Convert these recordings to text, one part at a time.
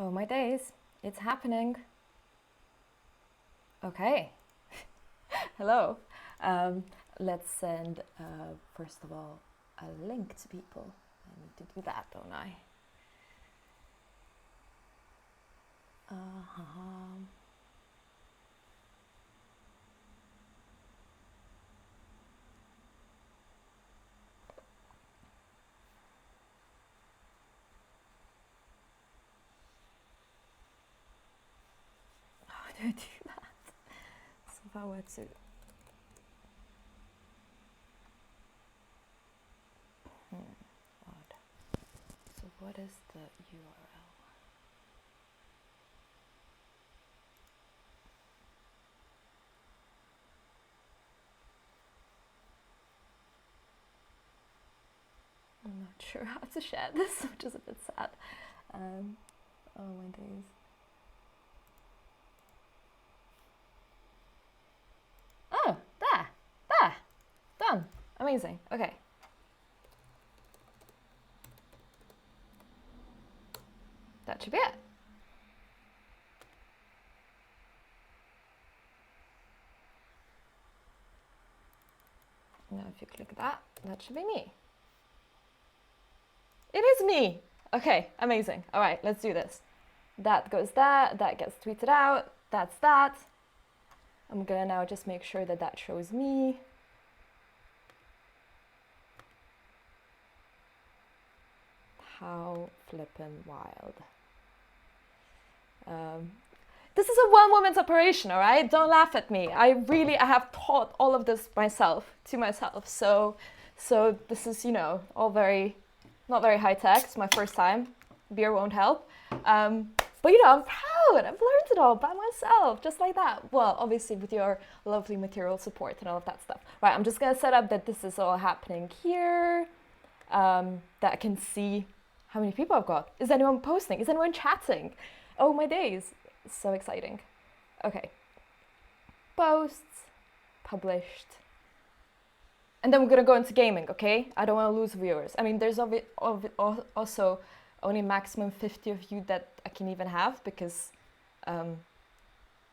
Oh my days, it's happening. Okay. Hello. Um, let's send, first of all, a link to people. I need to do that, don't I? Uh-huh. How do I do that? So if I were to... Odd. So what is the URL? I'm not sure how to share this, which is a bit sad. Oh my days. Oh, there, done. Amazing. Okay. That should be it. Now if you click that, that should be me. It is me! Okay, amazing. All right, let's do this. That goes there, that gets tweeted out, that's that. I'm gonna now just make sure that that shows me. How flippin' wild. This is a one-woman's operation, all right? Don't laugh at me. I have taught all of this to myself. So this is, all not very high-tech. It's my first time. Beer won't help. But, I'm proud. I've learned it all by myself, just like that. Well, obviously with your lovely material support and all of that stuff. Right, I'm just going to set up that this is all happening here, that I can see how many people I've got. Is anyone posting? Is anyone chatting? Oh my days. So exciting. Okay. Posts. Published. And then we're going to go into gaming, okay? I don't want to lose viewers. I mean, there's also only maximum 50 of you that I can even have because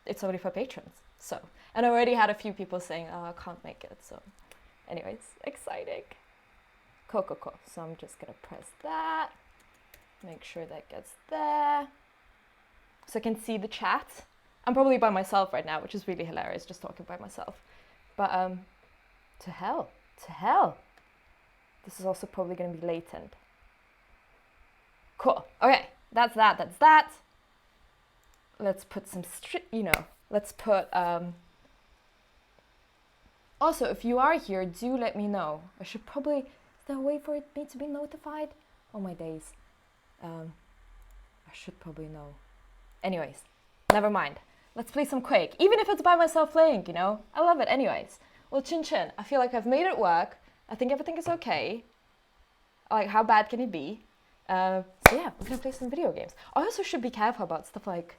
it's only for patrons. So, and I already had a few people saying, oh, I can't make it. So anyways, exciting. Cool. So I'm just going to press that. Make sure that gets there. So I can see the chat. I'm probably by myself right now, which is really hilarious, just talking by myself. But to hell. This is also probably going to be latent. Cool. Okay, that's that. Let's put some, let's put... Also, if you are here, do let me know. I should probably... Is there a way for me to be notified? Oh my days. I should probably know. Anyways, never mind. Let's play some Quake. Even if it's by myself playing, I love it anyways. Well, chin. I feel like I've made it work. I think everything is okay. Like, how bad can it be? So yeah, we're gonna play some video games. I also should be careful about stuff like,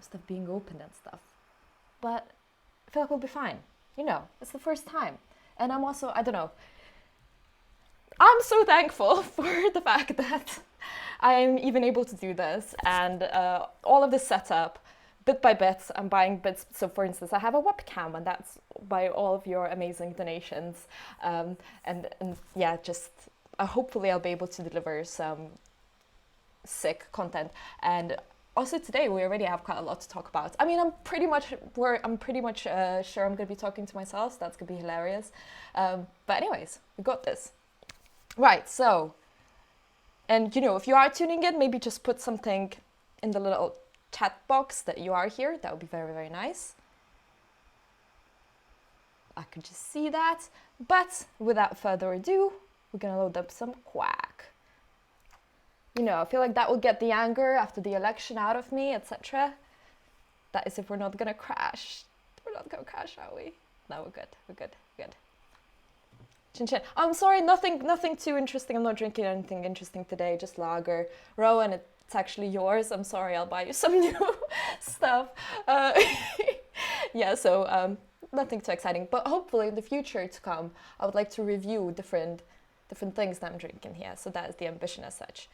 stuff being opened and stuff. But I feel like we'll be fine. It's the first time. And I'm also, I don't know. I'm so thankful for the fact that I am even able to do this, and all of this setup, bit by bit, I'm buying bits. So for instance, I have a webcam, and that's by all of your amazing donations. And yeah, just hopefully I'll be able to deliver some sick content. And also today we already have quite a lot to talk about. I mean, I'm pretty much sure I'm going to be talking to myself, so that's going to be hilarious. But anyways, we got this. Right, so, and if you are tuning in, maybe just put something in the little chat box that you are here. That would be very, very nice. I could just see that. But without further ado, we're going to load up some Quack. I feel like that will get the anger after the election out of me, etc. That is if we're not going to crash. We're not going to crash, are we? No, we're good. Chin. I'm sorry, nothing too interesting. I'm not drinking anything interesting today, just lager. Rowan, it's actually yours. I'm sorry, I'll buy you some new stuff. Yeah, so nothing too exciting. But hopefully in the future to come, I would like to review different different things that I'm drinking here. So that is the ambition as such.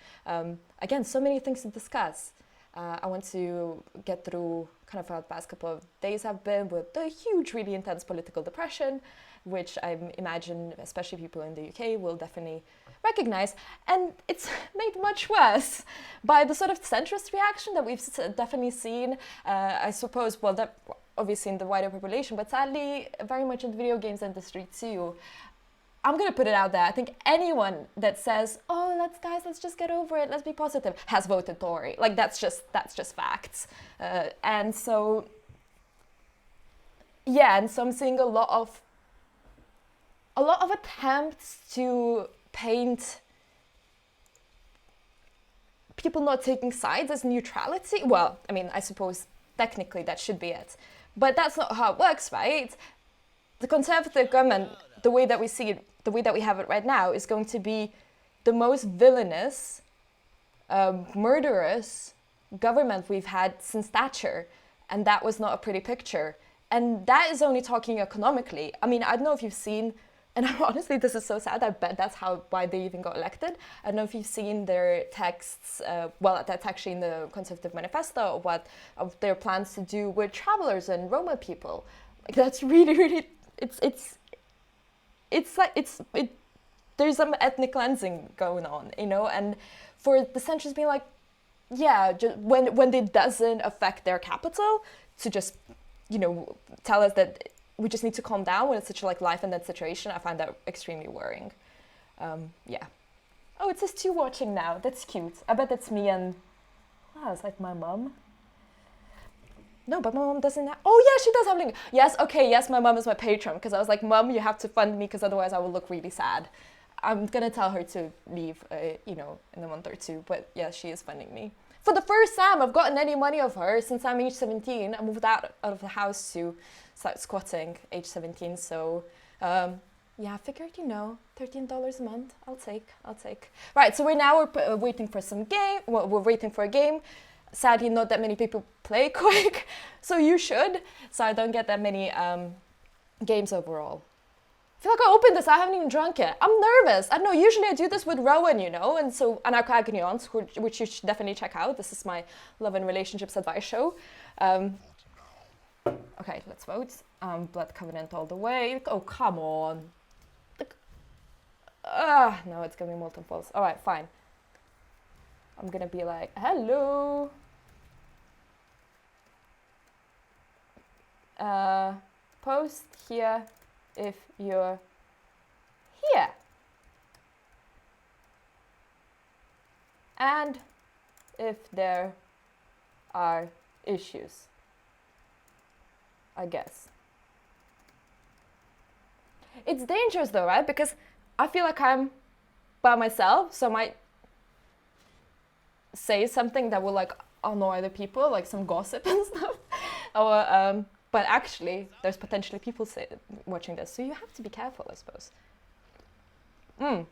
Again, so many things to discuss. I want to get through kind of how the past couple of days have been with the huge, really intense political depression, which I imagine, especially people in the UK, will definitely recognize. And it's made much worse by the sort of centrist reaction that we've definitely seen, I suppose, well, that obviously in the wider population, but sadly very much in the video games industry too. I'm gonna put it out there. I think anyone that says, "Oh, let's just get over it. Let's be positive," has voted Tory. Like that's just facts. And so, yeah, and so I'm seeing a lot of attempts to paint people not taking sides as neutrality. Well, I mean, I suppose technically that should be it, but that's not how it works, right? The Conservative government, the way that we see it, the way that we have it right now, is going to be the most villainous, murderous government we've had since Thatcher. And that was not a pretty picture. And that is only talking economically. I mean, I don't know if you've seen, and honestly, this is so sad, I bet that's why they even got elected. I don't know if you've seen their texts, well, that's actually in the Conservative Manifesto, of their plans to do with travelers and Roma people. Like, that's really, really, there's some ethnic cleansing going on, you know, and for the centrists being like, yeah, just when it doesn't affect their capital, to just, you know, tell us that we just need to calm down when it's such a like life and death situation, I find that extremely worrying. Yeah. Oh, it says 2 watching now. That's cute. I bet that's me and, wow, it's like my mum. No, but my mom doesn't have... Oh, yeah, she does have link. Yes, okay, yes, my mom is my patron, because I was like, Mum, you have to fund me, because otherwise I will look really sad. I'm going to tell her to leave, you know, in a month or 2, but yeah, she is funding me. For the first time I've gotten any money of her since I'm age 17. I moved out of the house to start squatting age 17, so... yeah, I figured, you know, $13 a month, I'll take. Right, so we're waiting for some game, well, we're waiting for a game. Sadly, not that many people play Quake, so you should. So I don't get that many games overall. I feel like I opened this, I haven't even drunk it. I'm nervous. I don't know, usually I do this with Rowan, you know, and so Anarchagonions, which you should definitely check out. This is my love and relationships advice show. Okay, let's vote. Blood Covenant all the way. Oh, come on. No, it's gonna be molten falls. All right, fine. I'm gonna be like, hello. Post here if you're here. And if there are issues, I guess. It's dangerous though, right? Because I feel like I'm by myself, so I might say something that will like annoy other people, like some gossip and stuff. Or, but actually, there's potentially people watching this, so you have to be careful, I suppose. All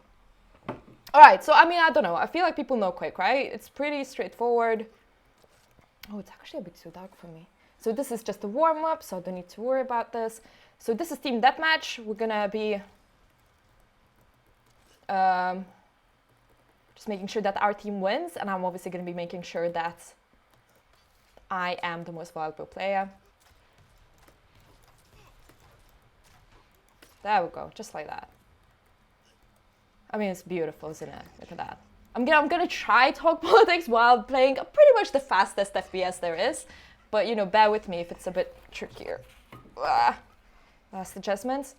right, so I mean, I don't know. I feel like people know Quake, right? It's pretty straightforward. Oh, it's actually a bit too dark for me. So this is just a warm-up, so I don't need to worry about this. So this is Team Deathmatch. We're gonna be just making sure that our team wins, and I'm obviously gonna be making sure that I am the most valuable player. There we go, just like that. I mean, it's beautiful, isn't it? Look at that. I'm gonna try talk politics while playing pretty much the fastest FPS there is, but you know, bear with me if it's a bit trickier. Last adjustments.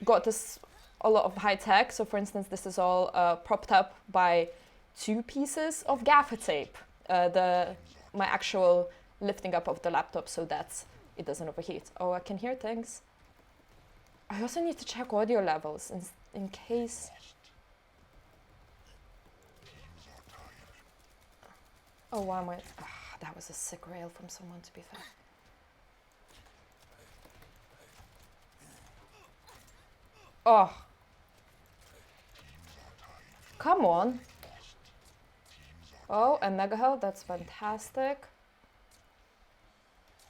Got this a lot of high tech. So, for instance, this is all propped up by 2 pieces of gaffer tape. My actual lifting up of the laptop so that it doesn't overheat. Oh, I can hear things. I also need to check audio levels in case. Oh, why am I? That was a sick rail from someone, to be fair. Oh. Come on. Oh, and Mega Health, that's fantastic.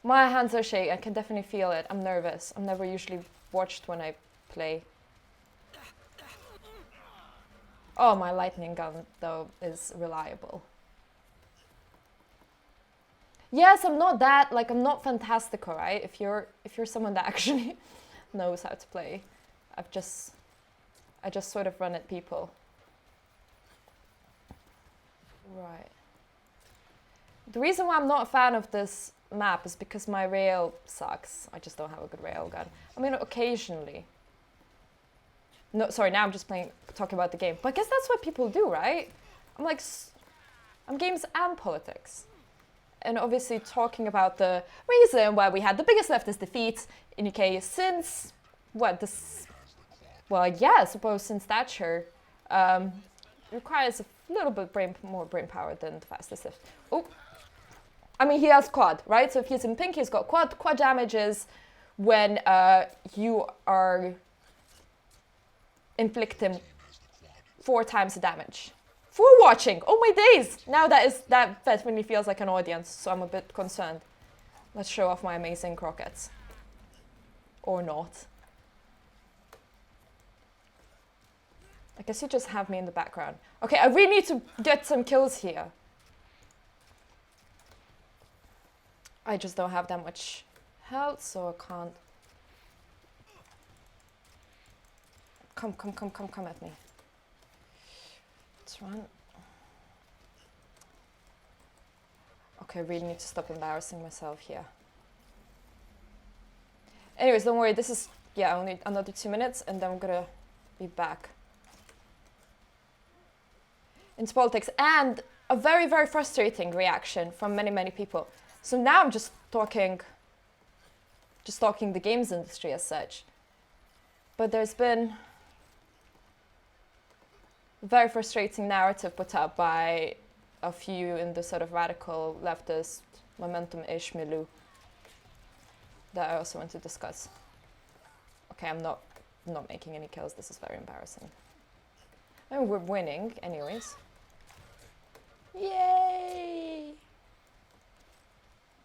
My hands are shaking, I can definitely feel it. I'm nervous. I'm never usually watched when I play. Oh, my lightning gun though is reliable. Yes, I'm not that, like, I'm not fantastic, alright? If you're someone that actually knows how to play, I just sort of run at people. Right. The reason why I'm not a fan of this map is because my rail sucks. I just don't have a good rail gun. I mean, occasionally. No, sorry, now I'm just talking about the game. But I guess that's what people do, right? I'm games and politics. And obviously talking about the reason why we had the biggest leftist defeat in UK since, what, well, yeah, I suppose since Thatcher, requires a little bit more brain power than the fastest left. Oh, I mean, he has quad, right? So if he's in pink, he's got quad. Quad damage is when you are inflicting 4 times the damage. For watching! Oh my days! Now that definitely feels like an audience, so I'm a bit concerned. Let's show off my amazing croquettes. Or not. I guess you just have me in the background. Okay, I really need to get some kills here. I just don't have that much health, so I can't. Come at me. Let's run. Okay, I really need to stop embarrassing myself here. Anyways, don't worry, this is, yeah, only another 2 minutes and then I'm gonna be back into politics. And a very, very frustrating reaction from many people. So now I'm just talking the games industry as such. But there's been a very frustrating narrative put up by a few in the sort of radical leftist momentum-ish milieu that I also want to discuss. Okay, I'm not making any kills. This is very embarrassing. I mean, we're winning anyways. Yay!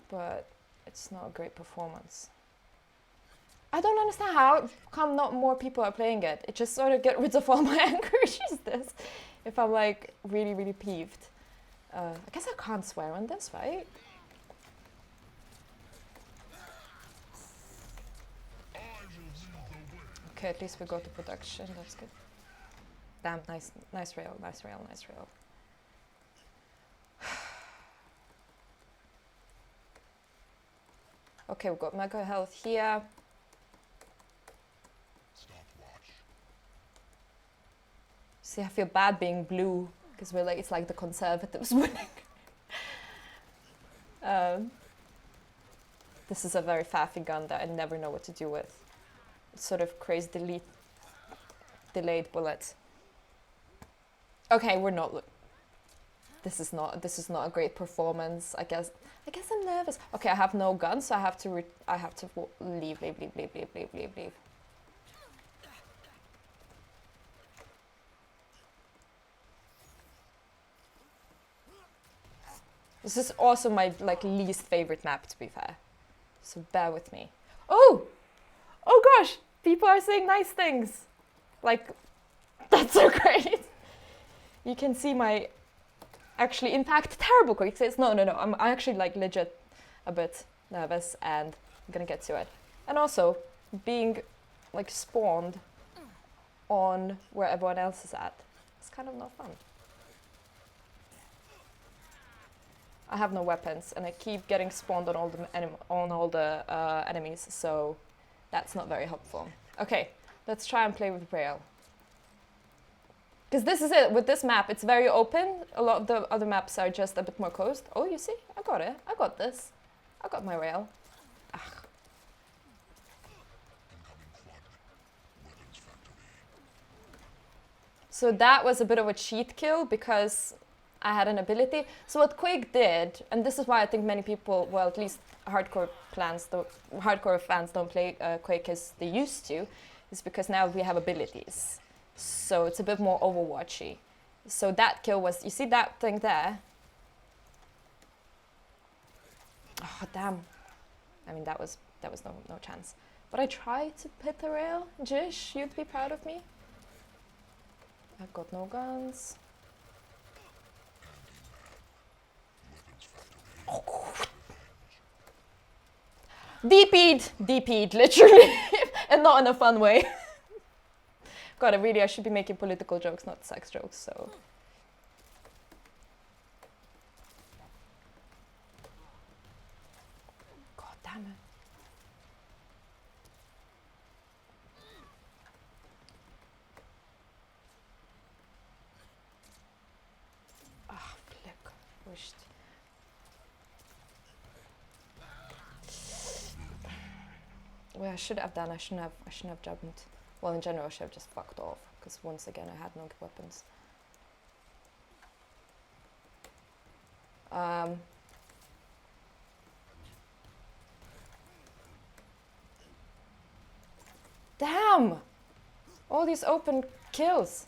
But it's not a great performance. I don't understand how come not more people are playing it. It just sort of get rid of all my anger issues this. If I'm like really peeved. I guess I can't swear on this, right? Okay, at least we go to production, that's good. Damn, nice rail. Okay, we've got mega health here. See, I feel bad being blue because we're like, it's like the Conservatives winning. This is a very faffy gun that I never know what to do with. It sort of creates delayed bullets. Okay, we're not. This is not a great performance. I guess I'm nervous. Okay, I have no gun, so I have to leave. This is also my least favorite map, to be fair. So bear with me. Oh gosh, people are saying nice things. Like, that's so great. You can see my actually impact terrible quick says no. I'm actually legit a bit nervous and I'm gonna get to it. And also being spawned on where everyone else is at. It's kind of not fun. I have no weapons, and I keep getting spawned on all the enemies, so that's not very helpful. Okay, let's try and play with rail. Because this is it, with this map, it's very open. A lot of the other maps are just a bit more closed. Oh, you see? I got it. I got this. I got my rail. Ugh. So that was a bit of a cheat kill because I had an ability. So what Quake did, and this is why I think many people, well, at least hardcore fans don't play Quake as they used to, is because now we have abilities. So it's a bit more Overwatchy. So that kill was, you see that thing there? Oh, damn. I mean, that was no chance. But I tried to hit the rail. Jish, you'd be proud of me. I've got no guns. DP'd, literally, and not in a fun way. God, I should be making political jokes, not sex jokes, so. God damn it. Ah, flick. Wished. Well, I should have done. I shouldn't have jumped. Well, in general, I should have just fucked off, because once again, I had no weapons. Damn! All these open kills.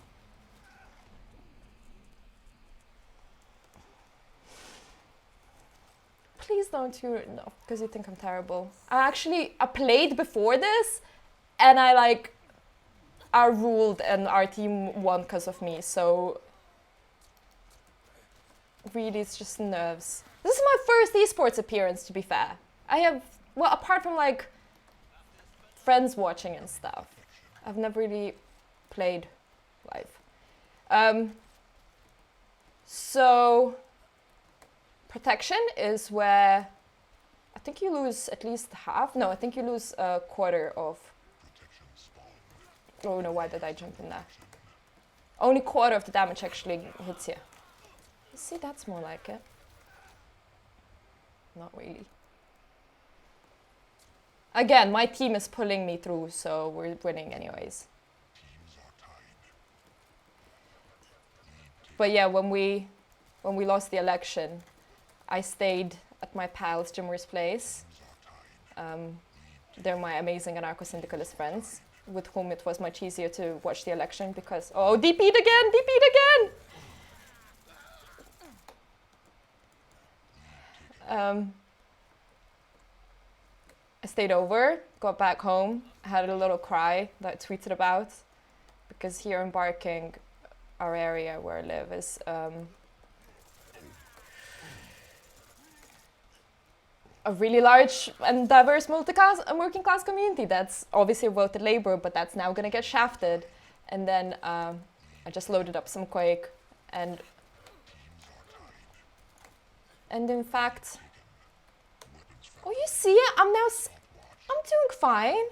Please don't you, no, because you think I'm terrible. I played before this, and I ruled, and our team won because of me, so really it's just nerves. This is my first esports appearance, to be fair. I have, well, apart from like friends watching and stuff, I've never really played live. So protection is where I think you lose at least half. No, I think you lose a quarter of. Oh no, why did I jump in there? Only quarter of the damage actually hits you. See, that's more like it. Not really. Again, my team is pulling me through, so we're winning anyways. But yeah, when we lost the election, I stayed at my pal Jimmer's place. They're my amazing anarcho-syndicalist friends, with whom it was much easier to watch the election because... Oh, DP'd again! I stayed over, got back home, had a little cry that I tweeted about, because here in Barking, our area where I live is a really large and diverse multi-class and working class community that's obviously voted Labour, but that's now going to get shafted. And then I just loaded up some Quake, and in fact, oh, you see it? I'm doing fine.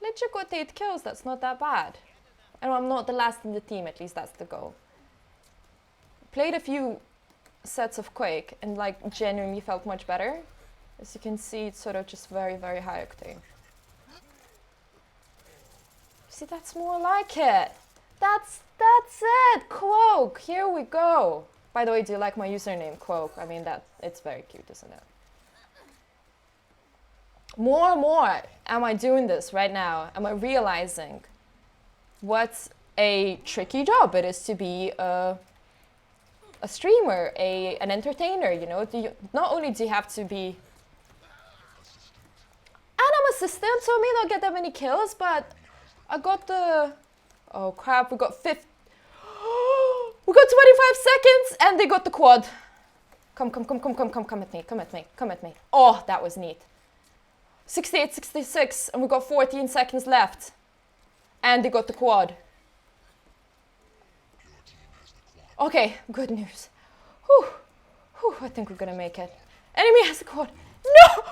Legit got 8 kills, that's not that bad. And I'm not the last in the team, at least that's the goal. Played a few sets of Quake and like genuinely felt much better. As you can see, it's sort of just very, very high octane. See, that's more like it. That's it, Cloak, here we go. By the way, do you like my username, Cloak? I mean, it's very cute, isn't it? More and more am I doing this right now. Am I realizing what a tricky job it is to be a streamer, an entertainer, you know? Not only do you have to be... And I'm assistant, so I may not get that many kills, but I got the... Oh crap, we got 25 seconds, and they got the quad. Come at me. Oh, that was neat. 68, 66, and we got 14 seconds left. And they got the quad. Okay, good news. Whew, I think we're gonna make it. Enemy has the quad. No!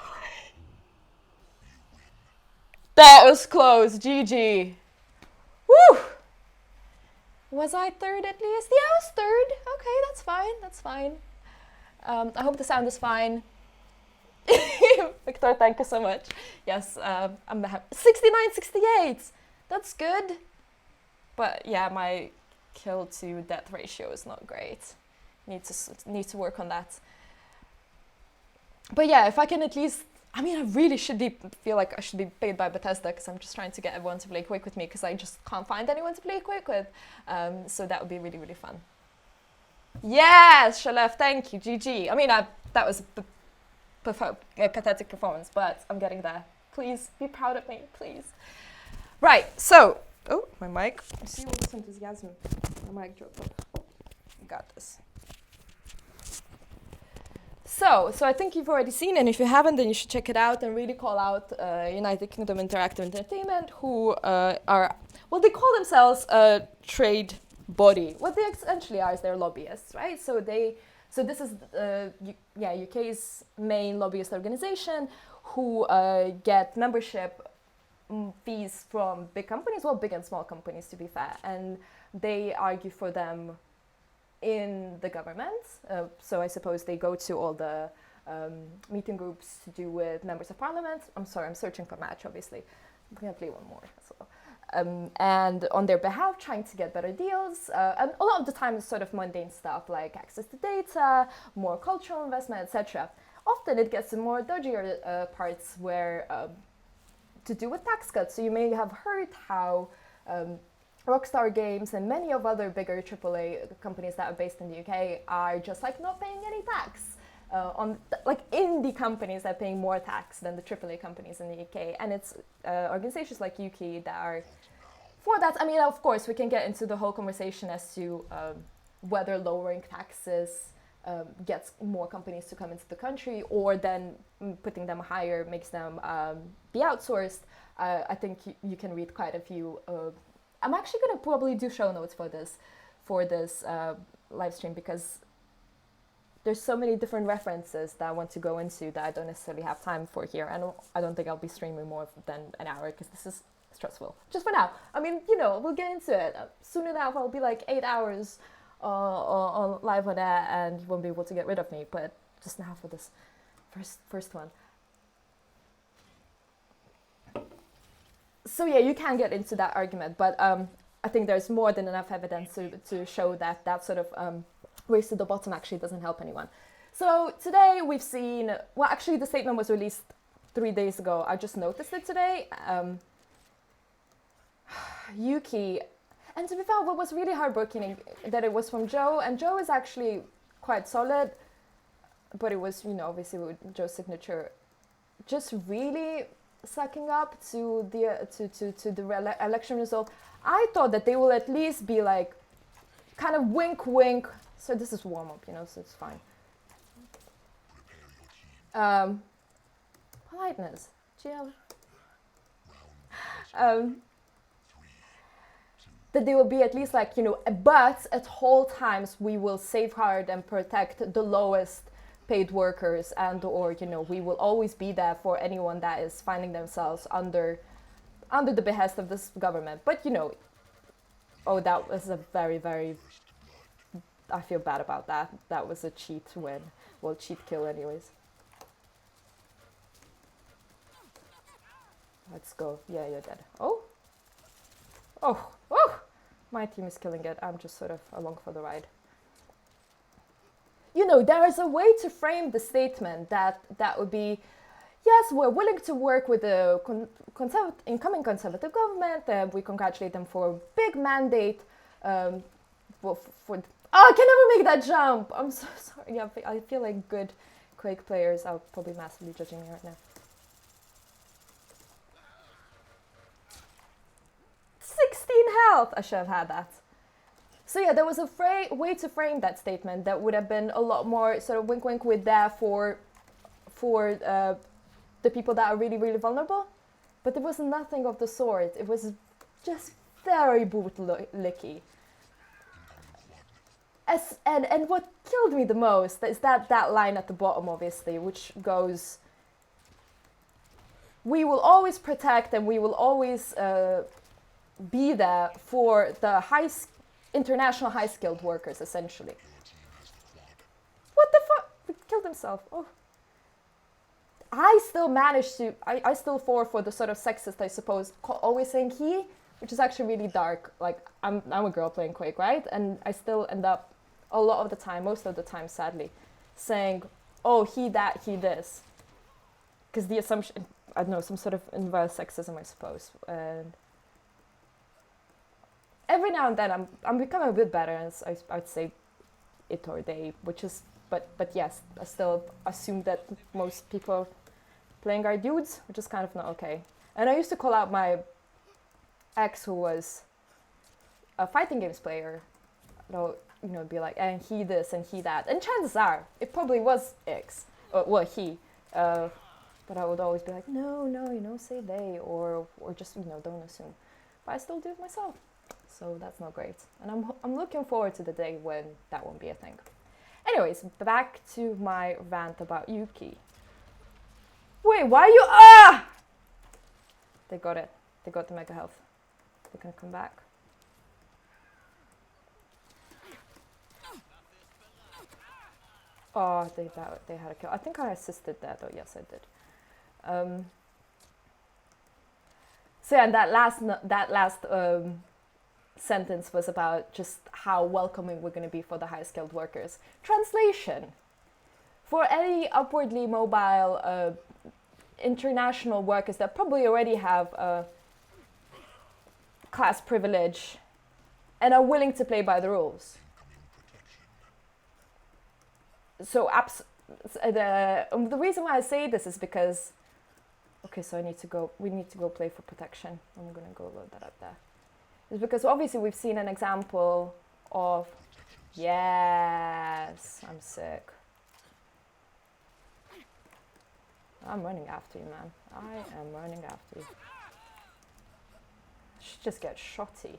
That was close, GG. Woo! Was I third at least? Yeah, I was third. Okay, that's fine. I hope the sound is fine. Victor, thank you so much. Yes, I'm happy. 69, 68. That's good. But yeah, my kill to death ratio is not great. Need to work on that. But yeah, if I can at least... I mean, I really feel like I should be paid by Bethesda, because I'm just trying to get everyone to play Quake with me, because I just can't find anyone to play Quake with. So that would be really, really fun. Yes, Shalef, thank you, GG. I mean, that was a pathetic performance, but I'm getting there. Please, be proud of me, please. Right, so, Oh, my mic. I see all this enthusiasm. My mic dropped off. Got this. So I think you've already seen, and if you haven't, then you should check it out and really call out United Kingdom Interactive Entertainment, who they call themselves a trade body. What they essentially are is they're lobbyists, right? So this is UK's main lobbyist organization who get membership fees from big companies, well, big and small companies to be fair, and they argue for them in the government. So I suppose they go to all the meeting groups to do with members of parliament. I'm sorry, I'm searching for match, obviously. I'm going to play one more as well. And on their behalf, trying to get better deals. And a lot of the time it's sort of mundane stuff like access to data, more cultural investment, etc. Often it gets to more dodgier parts where to do with tax cuts. So you may have heard how Rockstar Games and many of other bigger AAA companies that are based in the UK are just like not paying any tax on like indie companies that are paying more tax than the AAA companies in the UK, and it's organizations like Yuki that are for that. I mean, of course, we can get into the whole conversation as to whether lowering taxes gets more companies to come into the country, or then putting them higher makes them be outsourced. I think you can read quite a few. I'm actually going to probably do show notes for this live stream, because there's so many different references that I want to go into that I don't necessarily have time for here, and I don't think I'll be streaming more than an hour because this is stressful. Just for now. I mean, we'll get into it. Soon enough, I'll be like 8 hours on live on air, and you won't be able to get rid of me. But just now for this first one. So yeah, you can get into that argument, but I think there's more than enough evidence to show that sort of race to the bottom actually doesn't help anyone. So today we've seen, well, actually the statement was released 3 days ago. I just noticed it today. Yuki, and to be fair, what was really heartbreaking that it was from Joe, and Joe is actually quite solid, but it was, obviously with Joe's signature, just really sucking up to the election result. I thought that they will at least be like, kind of wink, wink. So this is warm up, so it's fine. Politeness, GL. That they will be at least like, but at all times we will safeguard and protect the lowest paid workers, and or we will always be there for anyone that is finding themselves under the behest of this government. But that was a very, very, I feel bad about that. That was a cheat win. Well, cheat kill anyways. Let's go. Yeah, you're dead. Oh, my team is killing it. I'm just sort of along for the ride. There is a way to frame the statement that would be, yes, we're willing to work with the incoming Conservative government. We congratulate them for a big mandate. I can never make that jump. I'm so sorry. Yeah, I feel like good Quake players are probably massively judging me right now. 16 health! I should have had that. So yeah, there was a way to frame that statement that would have been a lot more sort of wink wink with that for the people that are really, really vulnerable. But there was nothing of the sort. It was just very bootlicky. And what killed me the most is that line at the bottom, obviously, which goes, we will always protect and we will always be there for the international high-skilled workers, essentially. What the fuck? He killed himself. Oh. I still managed to, I still fall for the sort of sexist, I suppose, always saying he, which is actually really dark. Like, I'm a girl playing Quake, right? And I still end up, a lot of the time, most of the time, sadly, saying, oh, he that, he this. Because the assumption, I don't know, some sort of inverse sexism, I suppose. And every now and then I'm becoming a bit better, and I'd say it or they, which is, but yes, I still assume that most people playing are dudes, which is kind of not okay. And I used to call out my ex who was a fighting games player, they'll, you know, be like, and he this and he that. And chances are, it probably was X, well, he. But I would always be like, no, you know, say they, or just, you know, don't assume. But I still do it myself. So that's not great. And I'm looking forward to the day when that won't be a thing. Anyways, back to my rant about Yuki. Wait, why are you... Ah! They got it. They got the mega health. They're gonna come back. Oh, they had a kill. I think I assisted that, though. Yes, I did. So yeah, and that last sentence was about just how welcoming we're going to be for the high-skilled workers. Translation: for any upwardly mobile international workers that probably already have class privilege and are willing to play by the rules. So the reason why I say this is because, okay, so we need to go play for protection. I'm gonna go load that up there. It's because obviously we've seen an example of, yes, I'm sick. I'm running after you, man. I am running after you. I should just get shotty.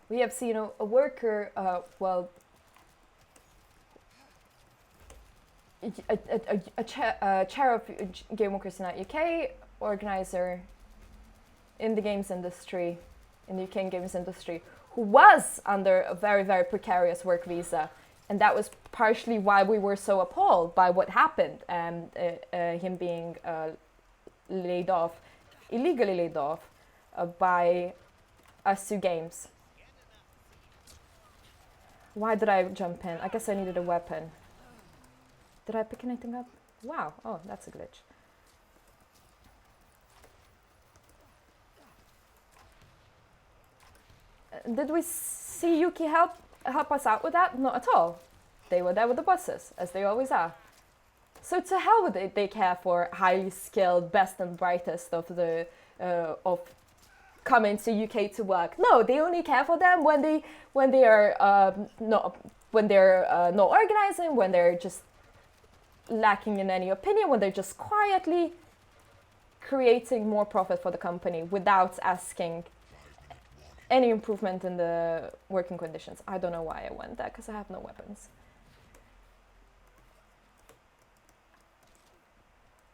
We have seen a worker, a chair of Game Workers Unite UK, organizer in the games industry, in the UK games industry, who was under a very, very precarious work visa. And that was partially why we were so appalled by what happened, him being laid off, illegally laid off by us2 Games. Why did I jump in? I guess I needed a weapon. Did I pick anything up? Wow, oh, that's a glitch. Did we see Yuki help us out with that? Not at all. They were there with the bosses, as they always are. So to hell with it, they care for highly skilled, best and brightest of the of coming to UK to work. No, they only care for them when they are not organizing, when they're just lacking in any opinion, when they're just quietly creating more profit for the company without asking any improvement in the working conditions. I don't know why I went there, because I have no weapons.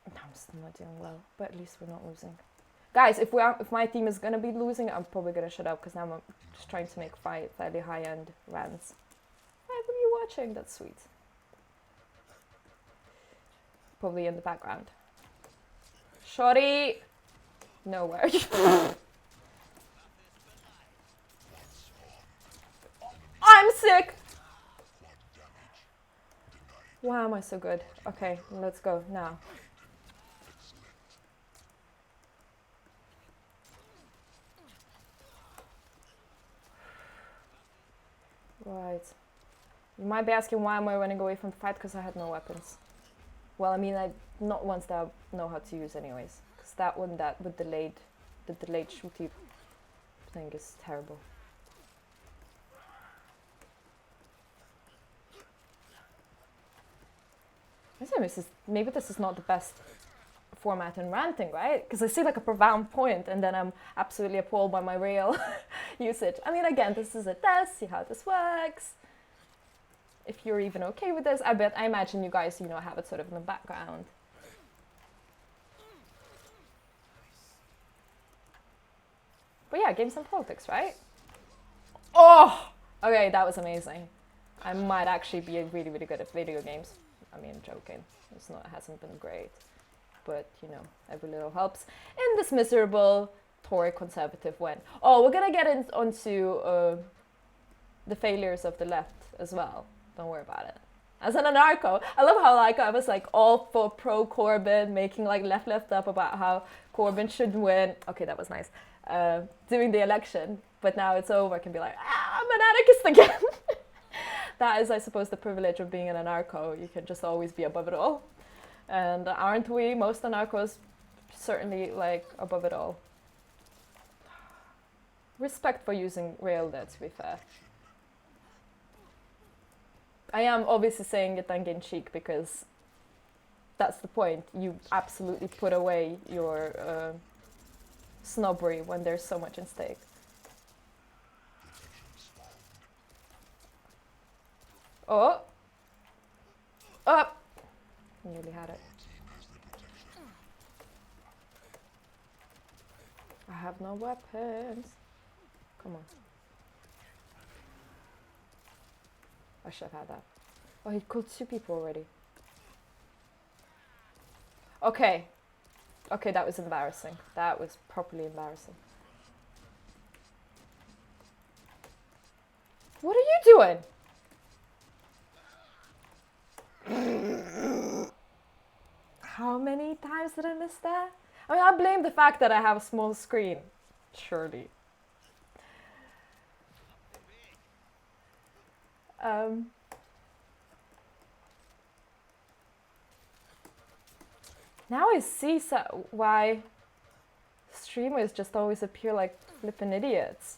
I'm still not doing well, but at least we're not losing. Guys, if my team is gonna be losing, I'm probably gonna shut up, because now I'm just trying to make fairly high-end rants. Why were you watching? That's sweet. Probably in the background. Shorty! Nowhere. I'm sick! Why am I so good? Okay, let's go now. Right. You might be asking why am I running away from the fight, because I had no weapons. Well, I mean, not ones that I know how to use anyways. Because that one, with the delayed shooty thing is terrible. Maybe this is not the best format in ranting, right? Because I see like a profound point and then I'm absolutely appalled by my real usage. I mean, again, this is a test, see how this works. If you're even okay with this, I imagine you guys, have it sort of in the background. But yeah, games and politics, right? Oh! Okay, that was amazing. I might actually be really, really good at video games. I mean, joking. It hasn't been great. But, every little helps. In this miserable Tory Conservative win. Oh, we're gonna get onto the failures of the left as well. Don't worry about it. As an anarcho, I love how I was all for pro-Corbyn, making left up about how Corbyn should win. Okay, that was nice. Doing the election, but now it's over. I can be like, I'm an anarchist again. That is, I suppose, the privilege of being an anarcho. You can just always be above it all. And aren't we, most anarchos, certainly like above it all. Respect for using rail there, to be fair. I am obviously saying it tongue-in-cheek because that's the point. You absolutely put away your snobbery when there's so much in stake. Oh! Up! Nearly had it. I have no weapons. Come on. I should have had that. Oh, he killed 2 people already. Okay. Okay, that was embarrassing. That was properly embarrassing. What are you doing? How many times did I miss that? I mean, I blame the fact that I have a small screen. Surely. Now I see why streamers just always appear like flippin' idiots.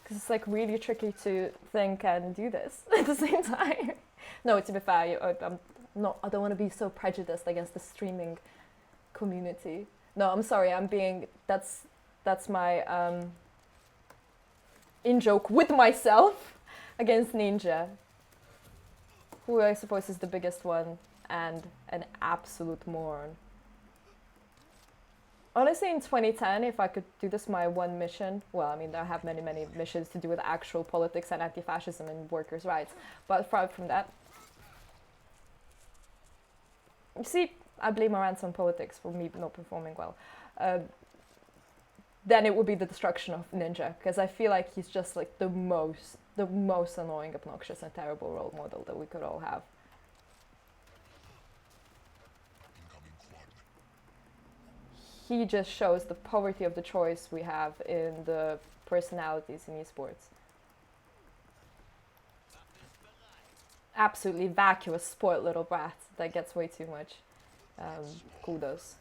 Because it's like really tricky to think and do this at the same time. No, to be fair, I don't want to be so prejudiced against the streaming community. No, I'm sorry, that's my in-joke with myself against Ninja, who I suppose is the biggest one and an absolute moron. Honestly, in 2010, if I could do this my one mission, well, I mean, I have many missions to do with actual politics and anti-fascism and workers' rights, but apart from that, you see, I blame Aran's on politics for me not performing well. Then it would be the destruction of Ninja, because I feel like he's just like the most annoying, obnoxious, and terrible role model that we could all have. He just shows the poverty of the choice we have in the personalities in esports. Absolutely vacuous, spoiled little brat that gets way too much kudos.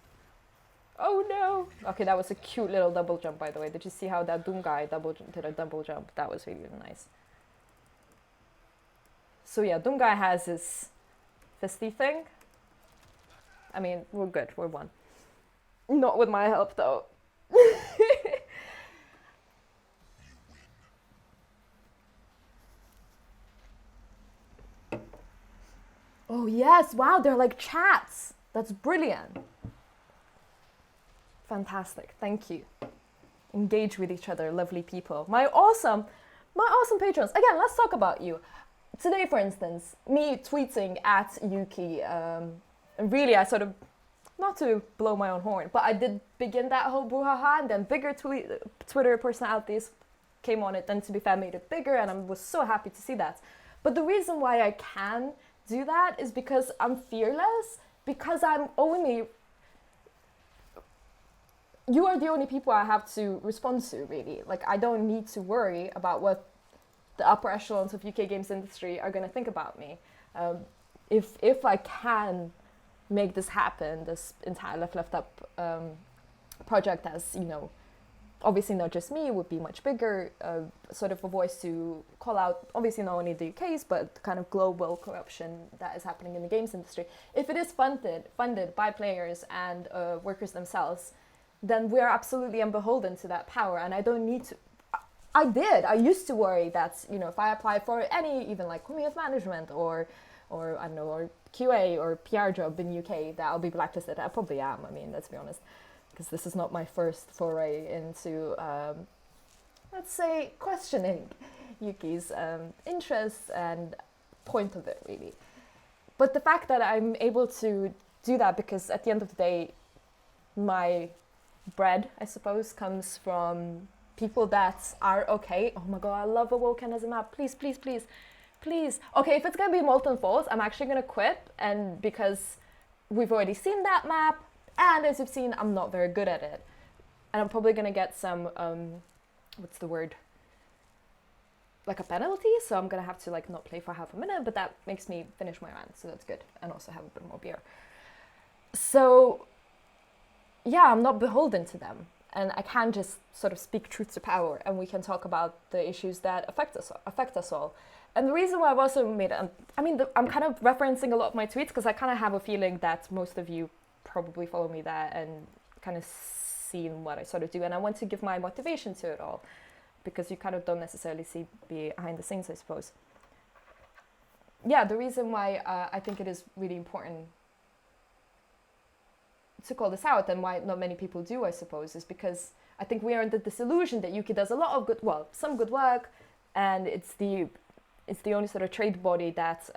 Oh no! Okay, that was a cute little double jump, by the way. Did you see how that Doom guy did a double jump? That was really nice. So yeah, Doom guy has his fisty thing. I mean, we're good, we're one. Not with my help though. Oh yes, wow, they're like chats. That's brilliant. Fantastic, thank you. Engage with each other, lovely people. My awesome patrons. Again, let's talk about you. Today, for instance, me tweeting at Yuki, really I sort of, not to blow my own horn, but I did begin that whole brouhaha, and then bigger Twitter personalities came on it, and to be fair, made it bigger, and I was so happy to see that. But the reason why I can do that is because I'm fearless, because you are the only people I have to respond to, really. Like, I don't need to worry about what the upper echelons of UK games industry are going to think about me. If I can make this happen, this entire Left Up project, as, you know, obviously not just me, would be much bigger, sort of a voice to call out, obviously not only the UK's, but the kind of global corruption that is happening in the games industry. If it is funded by players and workers themselves, then we are absolutely unbeholden to that power, and I don't need to. I used to worry that, you know, if I apply for any, even like community management or I don't know, or QA or PR job in UK, that I'll be blacklisted. I probably am, I mean, let's be honest, because this is not my first foray into, let's say, questioning Yuki's interests and point of it, really. But the fact that I'm able to do that, because at the end of the day, my bread, I suppose, comes from people that are okay. Oh my god, I love Awoken as a map. Please, please, please, please. Okay, if it's gonna be Molten Falls, I'm actually gonna quit, and because we've already seen that map, and as you've seen, I'm not very good at it. And I'm probably gonna get some, what's the word? Like a penalty, so I'm gonna have to like not play for half a minute, but that makes me finish my rant, so that's good. And also have a bit more beer. So yeah, I'm not beholden to them. And I can just sort of speak truth to power, and we can talk about the issues that affect us all. And the reason why I've also made it, I'm kind of referencing a lot of my tweets because I kind of have a feeling that most of you probably follow me there and kind of seen what I sort of do. And I want to give my motivation to it all because you kind of don't necessarily see behind the scenes, I suppose. Yeah, the reason why I think it is really important to call this out and why not many people do, I suppose, is because I think we are in the disillusion that UK does a lot of good, well, some good work, and it's the only sort of trade body that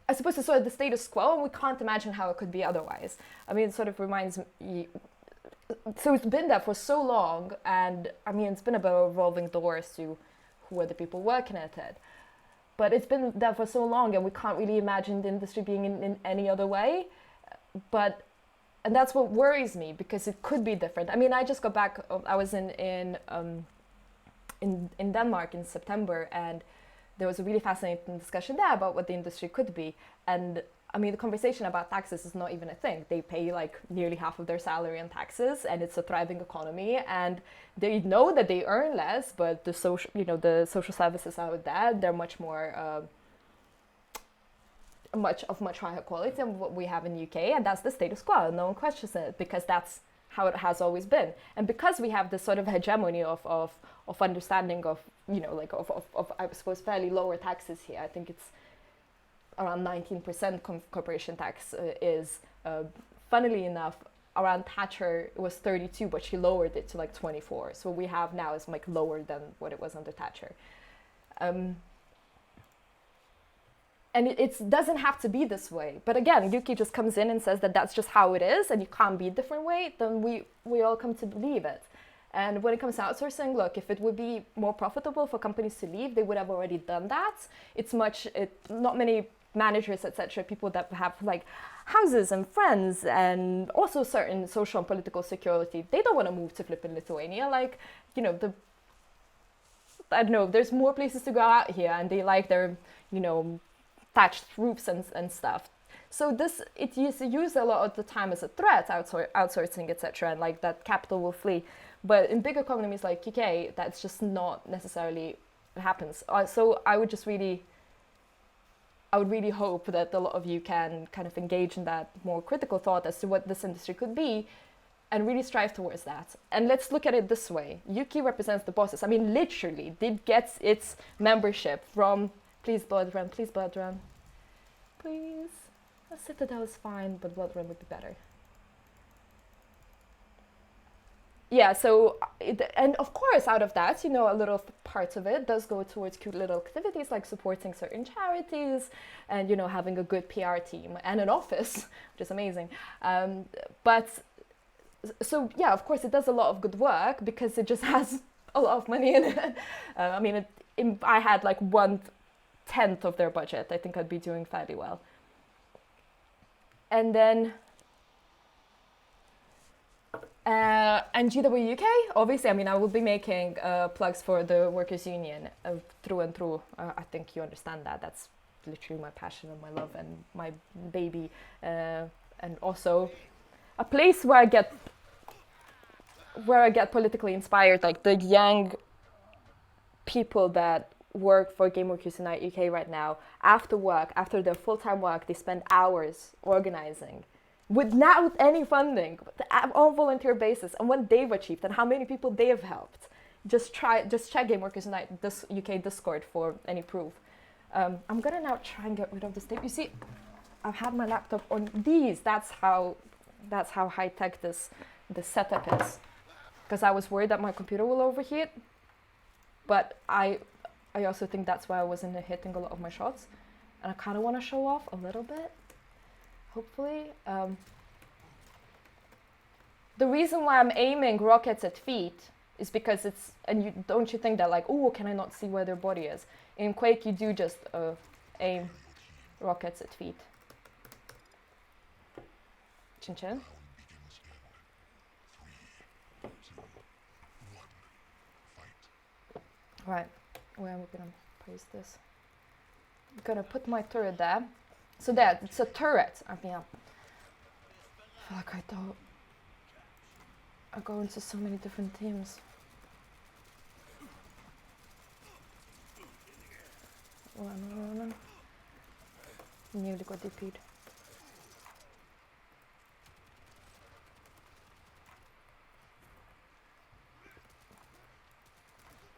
I suppose it's sort of the status quo, and we can't imagine how it could be otherwise. I mean, it sort of reminds me. So it's been there for so long, and I mean, it's been about revolving doors to who are the people working at it. But it's been there for so long, and we can't really imagine the industry being in any other way. And that's what worries me, because it could be different. I mean, I just got back. I was in Denmark in September, and there was a really fascinating discussion there about what the industry could be. And I mean, the conversation about taxes is not even a thing. They pay like nearly half of their salary in taxes, and it's a thriving economy. And they know that they earn less, but the social services out there, they're much more, much higher quality than what we have in the UK. And that's the status quo. No one questions it, because that's how it has always been. And because we have this sort of hegemony of understanding of, of I suppose, fairly lower taxes here. I think it's around 19% corporation tax is, funnily enough, around Thatcher it was 32, but she lowered it to like 24. So what we have now is like lower than what it was under Thatcher. And it doesn't have to be this way. But again, Yuki just comes in and says that that's just how it is and you can't be a different way, then we all come to believe it. And when it comes to outsourcing, look, if it would be more profitable for companies to leave, they would have already done that. Not many managers, etc., people that have like houses and friends and also certain social and political security, they don't want to move to flipping Lithuania. Like, I don't know, there's more places to go out here, and they like their, thatched roofs and stuff. So it used a lot of the time as a threat, outsourcing, etc., and like that capital will flee. But in big economies like UK, that's just not necessarily what happens. So I would really hope that a lot of you can kind of engage in that more critical thought as to what this industry could be and really strive towards that. And let's look at it this way. UK represents the bosses. I mean, literally, it gets its membership from, please Blood Run, please Blood Run. Please. A Citadel is fine, but Blood Run would be better. Yeah, so, and of course, out of that, a little part of it does go towards cute little activities like supporting certain charities and, having a good PR team and an office, which is amazing. So, yeah, of course, it does a lot of good work because it just has a lot of money in it. If I had like 1/10 of their budget, I think I'd be doing fairly well. And then... and GW UK, obviously, I will be making plugs for the Workers' Union through and through. I think you understand that. That's literally my passion and my love and my baby. And also a place where I get politically inspired, like the young people that work for Game Workers Unite UK right now, after work, after their full-time work, they spend hours organizing without any funding, on volunteer basis, and what they've achieved and how many people they have helped. Just check Game Workers Unite this UK Discord for any proof. I'm gonna now try and get rid of this tape. You see, I've had my laptop on these. That's how high tech this setup is. Because I was worried that my computer will overheat, but I also think that's why I wasn't hitting a lot of my shots, and I kind of want to show off a little bit. Hopefully. The reason why I'm aiming rockets at feet is because don't you think that like, oh, can I not see where their body is? In Quake, you do just aim rockets at feet. Chin chin. Right, where am I gonna place this? I'm gonna put my turret there. So there, it's a turret. I mean, I feel like I go into so many different teams. Run. Nearly got DP'd.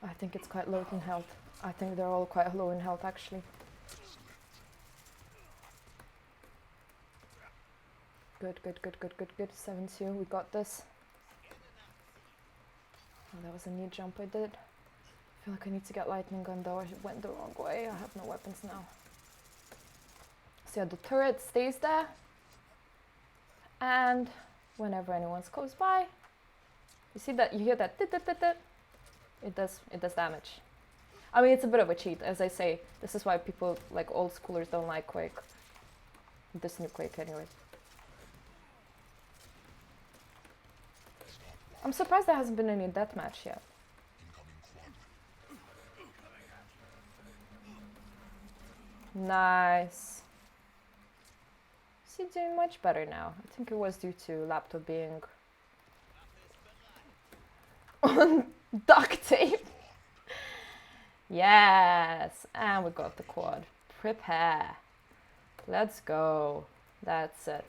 I think it's quite low in health. I think they're all quite low in health actually. Good. 7-2, we got this. Oh, that was a neat jump I did. I feel like I need to get lightning gun though. I went the wrong way. I have no weapons now. So yeah, the turret stays there. And whenever anyone's close by, you see that, you hear that it does damage. I mean, it's a bit of a cheat, as I say. This is why people like old schoolers don't like Quake. This new Quake anyway. I'm surprised there hasn't been any deathmatch yet. Nice. Is he doing much better now? I think it was due to laptop being on duct tape. Yes, and we got the quad. Prepare. Let's go. That's it.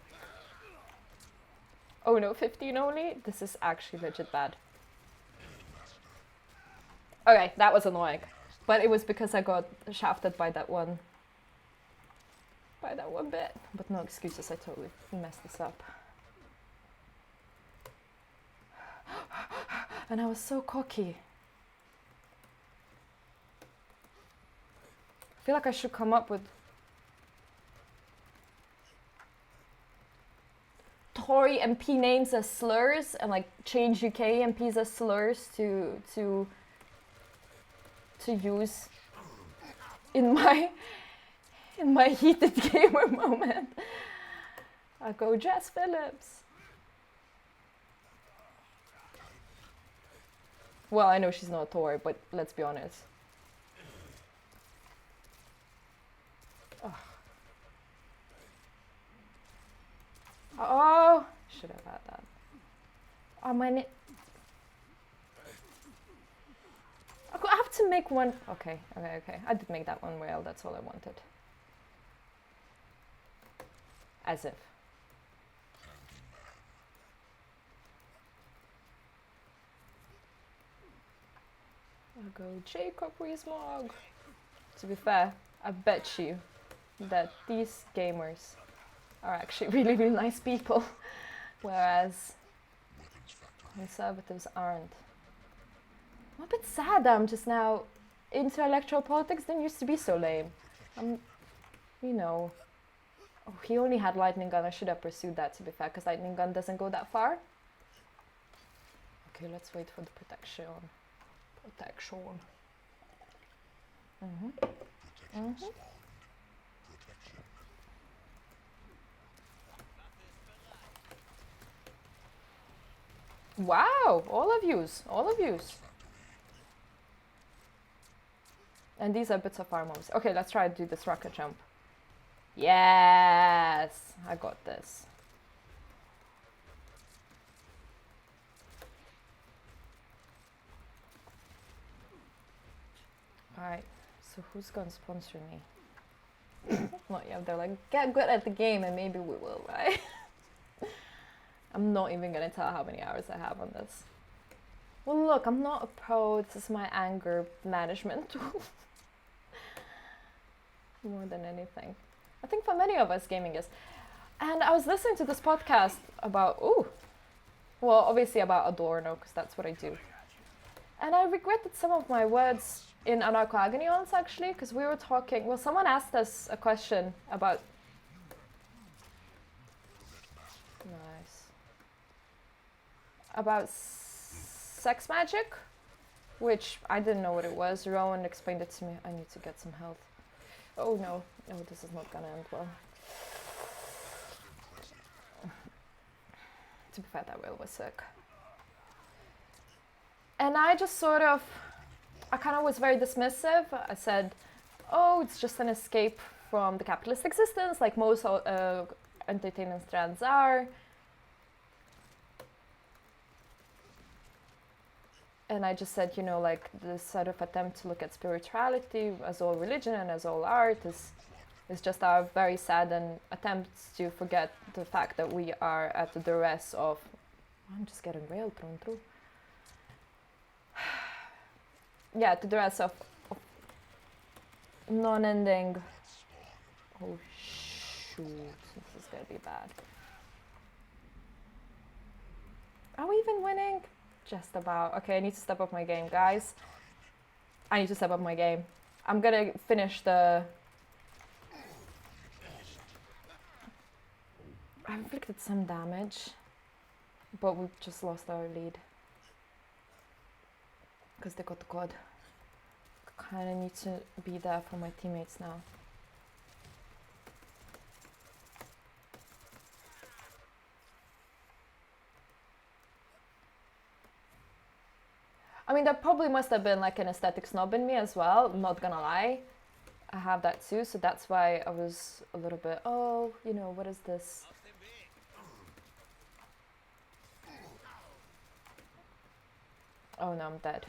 Oh no, 15 only? This is actually legit bad. Okay, that was annoying. But it was because I got shafted by that one bit. But no excuses, I totally messed this up. And I was so cocky. I feel like I should come up with Tory MP names as slurs and like change UK MPs as slurs to use in my heated gamer moment. I go Jess Phillips. Well, I know she's not a Tory, but let's be honest. Oh, should have had that. Oh, my I have to make one. Okay. I did make that one well. That's all I wanted. As if. I'll go Jacob Rees-Mogg. To be fair, I bet you that these gamers are actually really, really nice people, whereas conservatives aren't. I'm a bit sad that I'm just now into electoral politics. Didn't used to be so lame. You know. Oh, he only had lightning gun. I should have pursued that, to be fair, because lightning gun doesn't go that far. Okay, let's wait for the protection. Wow, all of yous. And these are bits of our moves. Okay, let's try to do this rocket jump. Yes, I got this. Alright, so who's gonna sponsor me? Not yet, they're like, get good at the game and maybe we will, right? I'm not even gonna tell how many hours I have on this. Well, look, I'm not a pro. This is my anger management tool. More than anything. I think for many of us, gaming is. And I was listening to this podcast about, well, obviously about Adorno, because that's what I do. And I regretted some of my words in Anarcho-Agonions, actually, because we were talking, well, someone asked us a question about... Nice. About sex magic, which I didn't know what it was. Rowan explained it to me. I need to get some health. Oh no, this is not gonna end well. To be fair, that whale was sick. And I just I kind of was very dismissive. I said, oh, it's just an escape from the capitalist existence, like most entertainment strands are. And I just said, you know, like this sort of attempt to look at spirituality as all religion and as all art is just our very saddened attempts to forget the fact that we are at the duress of... I'm just getting rail thrown through. Yeah, to the rest of non-ending. Oh shoot, this is gonna be bad. Are we even winning? Just about. Okay, I need to step up my game, guys. I need to step up my game. I'm gonna finish the... I inflicted some damage, but we just lost our lead. Because they got the quad. Kind of need to be there for my teammates now. I mean, there probably must have been like an aesthetic snob in me as well, I'm not gonna lie. I have that too, so that's why I was a little bit, oh, you know, what is this? Oh no, I'm dead.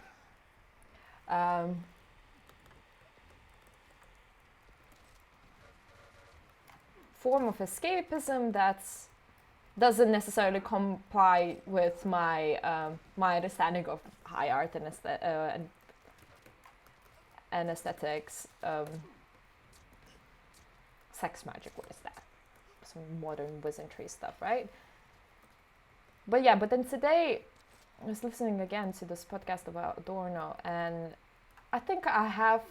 Form of escapism that's doesn't necessarily comply with my my understanding of high art and aesthetics. Sex magic, what is that? Some modern wizardry stuff, right? But yeah, but then today I was listening again to this podcast about Adorno, and I think I have,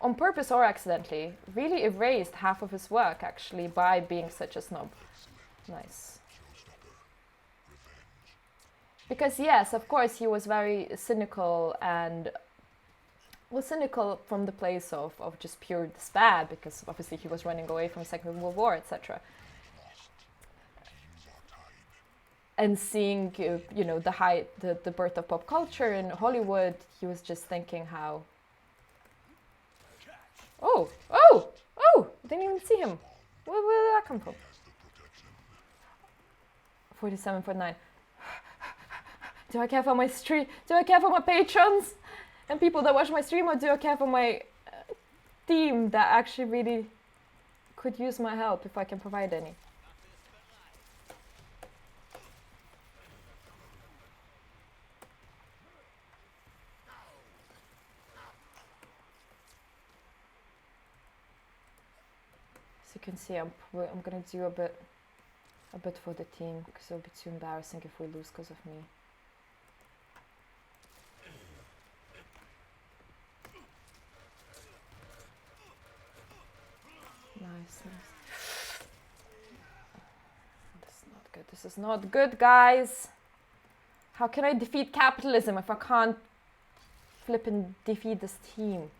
on purpose or accidentally, really erased half of his work actually by being such a snob. Nice. Because yes, of course, he was very cynical and was cynical from the place of just pure despair, because obviously he was running away from Second World War, etc. And seeing, you know, the birth of pop culture in Hollywood, he was just thinking how... Oh! Didn't even see him. Where did that come from? 47.9. Do I care for my stream? Do I care for my patrons and people that watch my stream, or do I care for my team that actually really could use my help if I can provide any? As you can see, I'm gonna do a bit for the team, because it'll be too embarrassing if we lose because of me. Nice. This is not good. This is not good, guys. How can I defeat capitalism if I can't flip and defeat this team?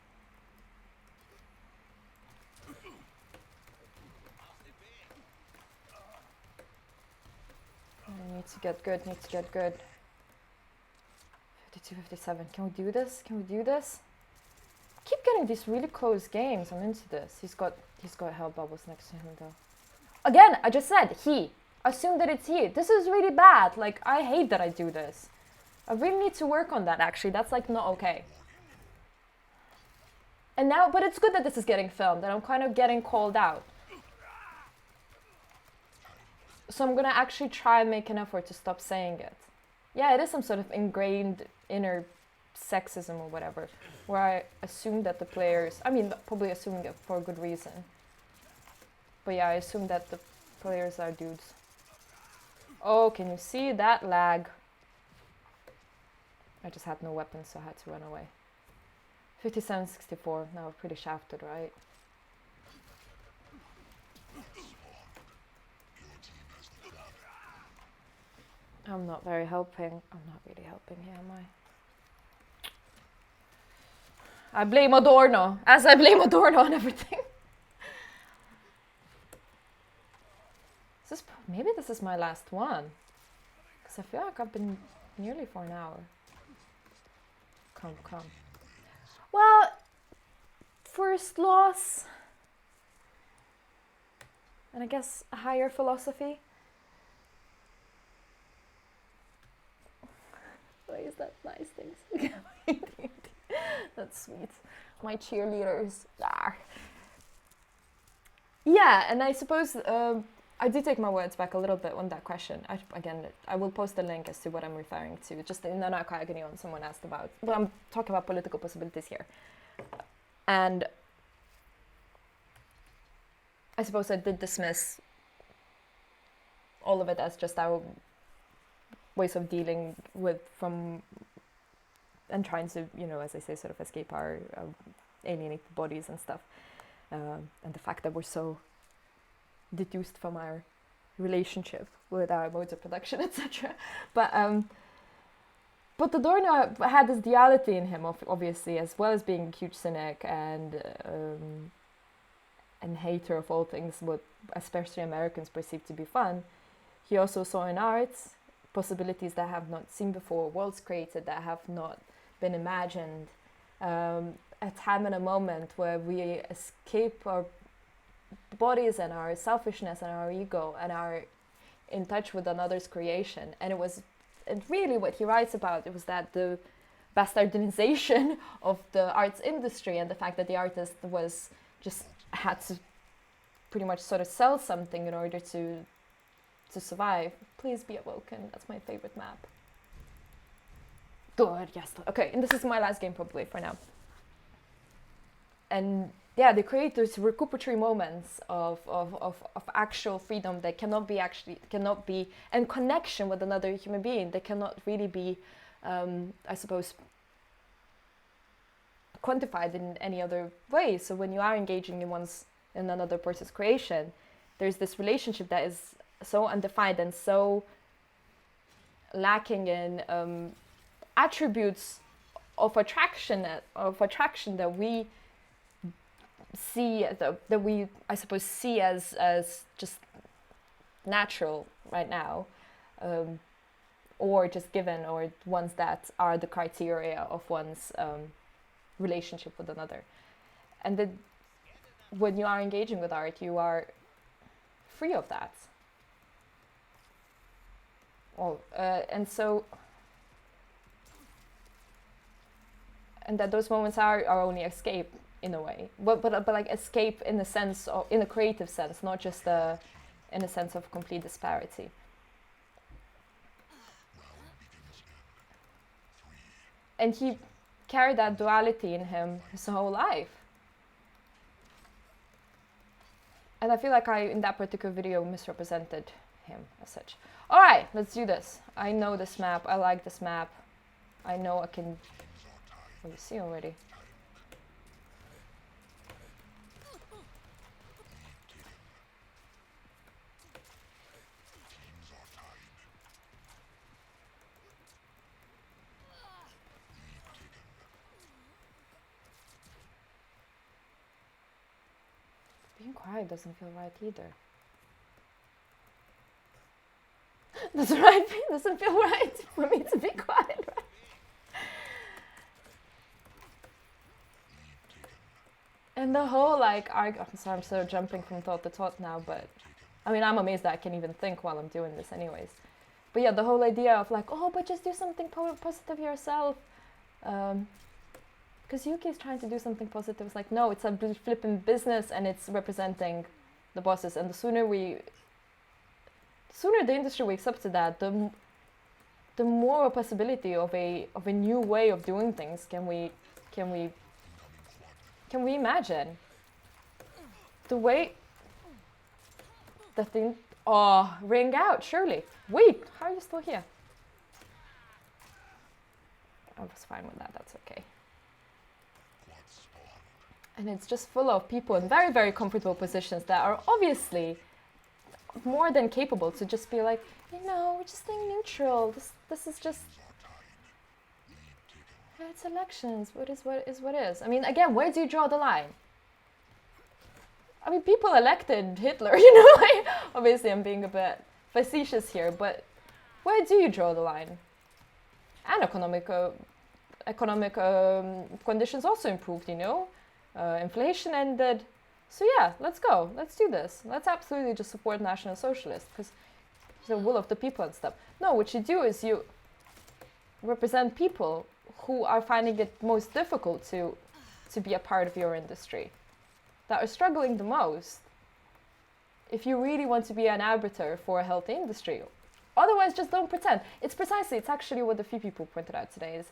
I need to get good, 52, 57. Can we do this? I keep getting these really close games. I'm into this. He's got hell bubbles next to him though. Again, I just said he. Assume that it's he. This is really bad. Like, I hate that I do this. I really need to work on that actually. That's like not okay. And now, but it's good that this is getting filmed and I'm kind of getting called out. So I'm gonna actually try and make an effort to stop saying it. Yeah, it is some sort of ingrained inner sexism or whatever, where I assume that the players, I mean, probably assuming it for a good reason. But yeah, I assume that the players are dudes. Oh, can you see that lag? I just had no weapons, so I had to run away. 57-64, now we're pretty shafted, right? I'm not very helping. I'm not really helping here, am I? I blame Adorno, as I blame Adorno on everything. Maybe this is my last one. Because I feel like I've been nearly for an hour. Come. Well, first loss. and I guess a higher philosophy. Why is that nice things? That's sweet. My cheerleaders. Ah. Yeah, and I suppose I do take my words back a little bit on that question. I will post a link as to what I'm referring to. Just in Nanakagonion, someone asked about. But I'm talking about political possibilities here. And I suppose I did dismiss all of it as just our ways of dealing with and trying to, as I say, sort of escape our alienated bodies and stuff. And the fact that we're so deduced from our relationship with our modes of production, etc. But Adorno had this duality in him, obviously, as well as being a huge cynic and hater of all things what especially Americans perceive to be fun. He also saw in arts possibilities that have not seen before, worlds created that have not been imagined, a time and a moment where we escape our bodies and our selfishness and our ego and are in touch with another's creation. And really what he writes about, it was that the bastardization of the arts industry and the fact that the artist had to pretty much sort of sell something in order to survive. Please be awoken. That's my favorite map. Good, yes. Okay, and this is my last game probably for now. And yeah, they create those recuperatory moments of actual freedom that cannot be, and connection with another human being that cannot really be, I suppose, quantified in any other way. So when you are engaging in another person's creation, there's this relationship that is so undefined and so lacking in attributes of attraction that we see, that we, I suppose, see as just natural right now, or just given, or ones that are the criteria of one's relationship with another. And when you are engaging with art, you are free of that. And that those moments are our only escape in a way, but like escape in a creative sense, not just in a sense of complete disparity. And he carried that duality in him his whole life. And I feel like I, in that particular video, misrepresented him as such. All right, let's do this. I know this map. I like this map. I know I can... Oh, you see already. Being quiet doesn't feel right either. That's right, it doesn't feel right for me to be quiet, right? And the whole I'm sorry, I'm sort of jumping from thought to thought now, but I mean, I'm amazed that I can even think while I'm doing this anyways. But yeah, the whole idea of but just do something positive yourself. Because Yuki's trying to do something positive. It's like, no, it's a flipping business and it's representing the bosses. And the sooner the industry wakes up to that, the more a possibility of a new way of doing things can we imagine. The way the thing ring out, surely. Wait, how are you still here? I was fine with that, that's okay. And it's just full of people in very, very comfortable positions that are obviously more than capable to just be like, we're just staying neutral. This is just... It's elections. What is? I mean, again, where do you draw the line? I mean, people elected Hitler, obviously I'm being a bit facetious here, but where do you draw the line? And economic conditions also improved, inflation ended, So yeah, let's go. Let's do this. Let's absolutely just support National Socialists because the will of the people and stuff. No, what you do is you represent people who are finding it most difficult to be a part of your industry, that are struggling the most. If you really want to be an arbiter for a healthy industry, otherwise just don't pretend. It's actually what a few people pointed out today is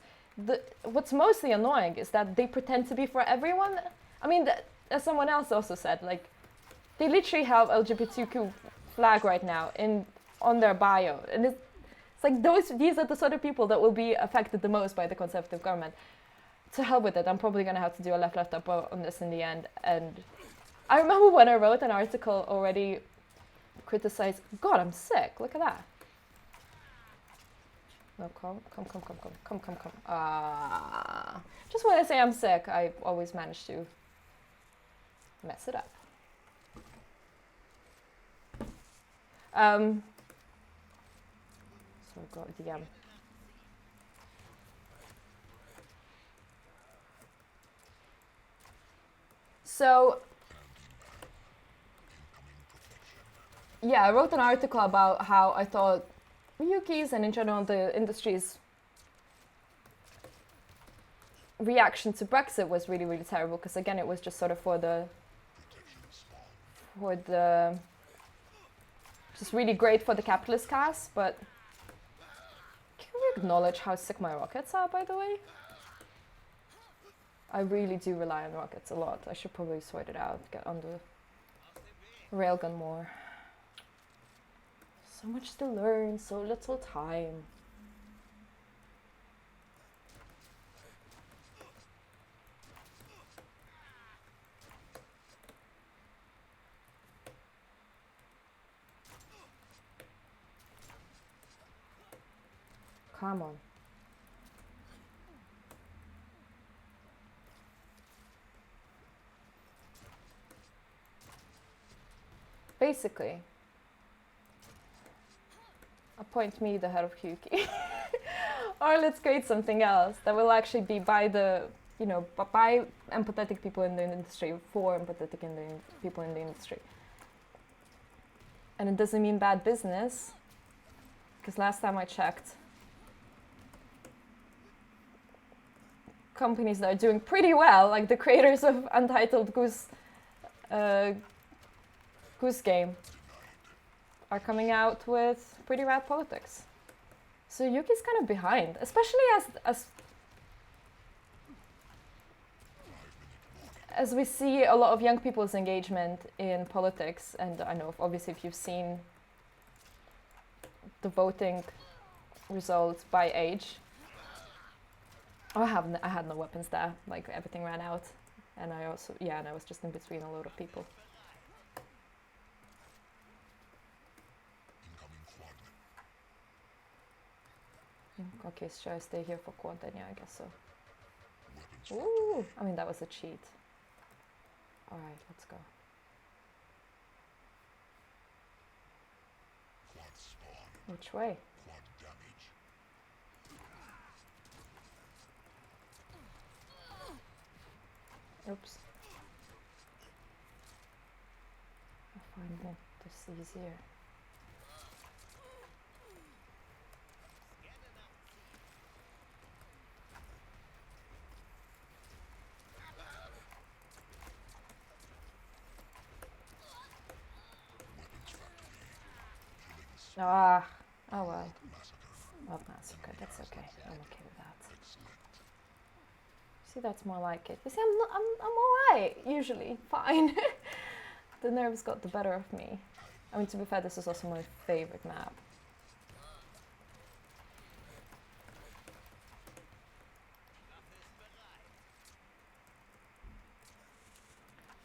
what's mostly annoying is that they pretend to be for everyone. I mean, as someone else also said, like, they literally have LGBTQ flag right now on their bio, and it's like these are the sort of people that will be affected the most by the Conservative government. To hell with it, I'm probably going to have to do a left up on this in the end. And I remember when I wrote an article already criticized, God, I'm sick, look at that. No, come. Just when I say I'm sick, I always manage to mess it up. So go DM. So, yeah, I wrote an article about how I thought Yuki's and in general the industry's reaction to Brexit was really, really terrible because again it was just sort of for the just really great for the capitalist class, but can we acknowledge how sick my rockets are, by the way? I really do rely on rockets a lot. I should probably sort it out, get on the railgun more. So much to learn, so little time. Come on. Basically, appoint me the head of Huki. Or let's create something else that will actually be by the, by empathetic people in the industry, for empathetic people in the industry. And it doesn't mean bad business, because last time I checked, companies that are doing pretty well, like the creators of Untitled Goose Game, are coming out with pretty rad politics. So Yuki's kind of behind, especially as we see a lot of young people's engagement in politics, and I know obviously if you've seen the voting results by age. Oh, I had no weapons there, like everything ran out, and I was just in between a load of people. Okay, should I stay here for quad then? Yeah, I guess so. Ooh, I mean that was a cheat. Alright, let's go. Which way? Oops. I find this easier. Oh well. Well, massacre, that's okay. I'm okay with that. See, that's more like it. You see, I'm alright, usually. Fine. The nerves got the better of me. I mean, to be fair, this is also my favorite map.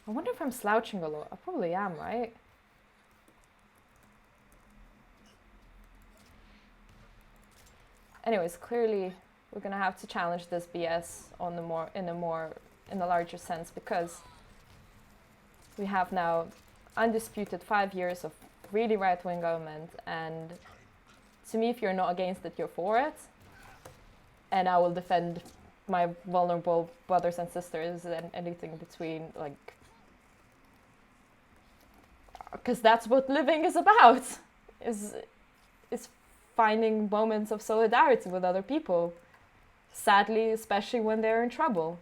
I wonder if I'm slouching a lot. I probably am, right? Anyways, clearly we're gonna have to challenge this BS on in a larger sense, because we have now undisputed 5 years of really right-wing government, and to me, if you're not against it, you're for it. And I will defend my vulnerable brothers and sisters and anything between, like, because that's what living is about, is finding moments of solidarity with other people, sadly, especially when they're in trouble.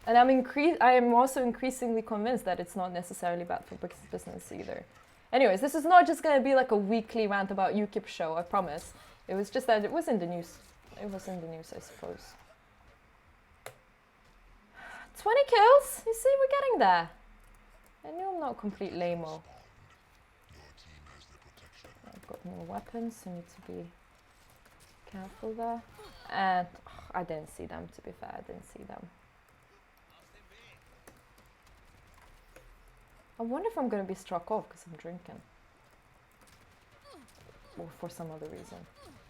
And I am also increasingly convinced that it's not necessarily bad for business either. Anyways, this is not just going to be like a weekly rant about UKIP show, I promise. It was just that it was in the news. It was in the news, I suppose. 20 kills? You see, we're getting there. I knew I'm not a complete lame-o. I've got more weapons, so I need to be careful there. And I didn't see them, to be fair, I didn't see them. I wonder if I'm going to be struck off because I'm drinking. Or for some other reason.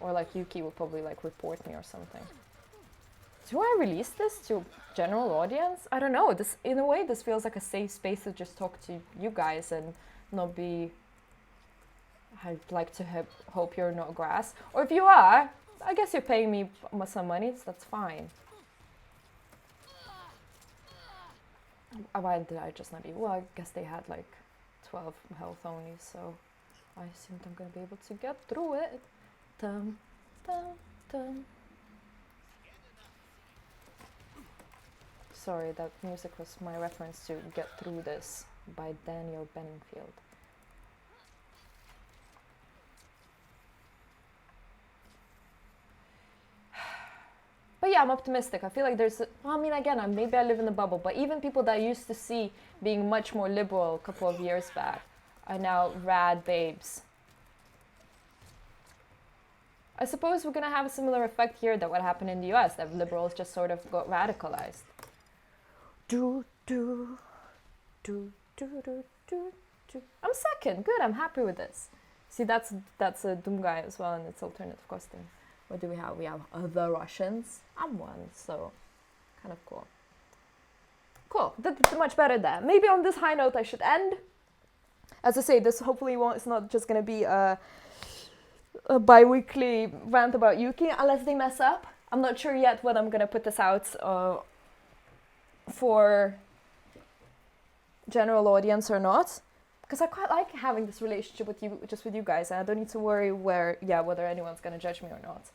Or like Yuki will probably like report me or something. Do I release this to general audience? I don't know. This, in a way, this feels like a safe space to just talk to you guys and not be... I'd like to hope you're not grass. Or if you are, I guess you're paying me some money, so that's fine. Why did I just not be? Well, I guess they had like 12 health only, so I assumed I'm gonna be able to get through it. Dum, dum, dum. Sorry, that music was my reference to Get Through This by Daniel Benningfield. But yeah, I'm optimistic. I feel like there's, well, I mean, again, maybe I live in a bubble, but even people that I used to see being much more liberal a couple of years back are now rad babes. I suppose we're going to have a similar effect here that what happened in the US, that liberals just sort of got radicalized. I'm second. Good, I'm happy with this. See, that's a Doom guy as well, and it's alternative costing. What do we have? We have other Russians. I'm one, so kind of cool. Cool, that's much better there. Maybe on this high note I should end. As I say, this hopefully it's not just going to be a bi-weekly rant about Yuki, unless they mess up. I'm not sure yet whether I'm going to put this out for general audience or not. Because I quite like having this relationship with you, just with you guys, and I don't need to worry whether anyone's going to judge me or not.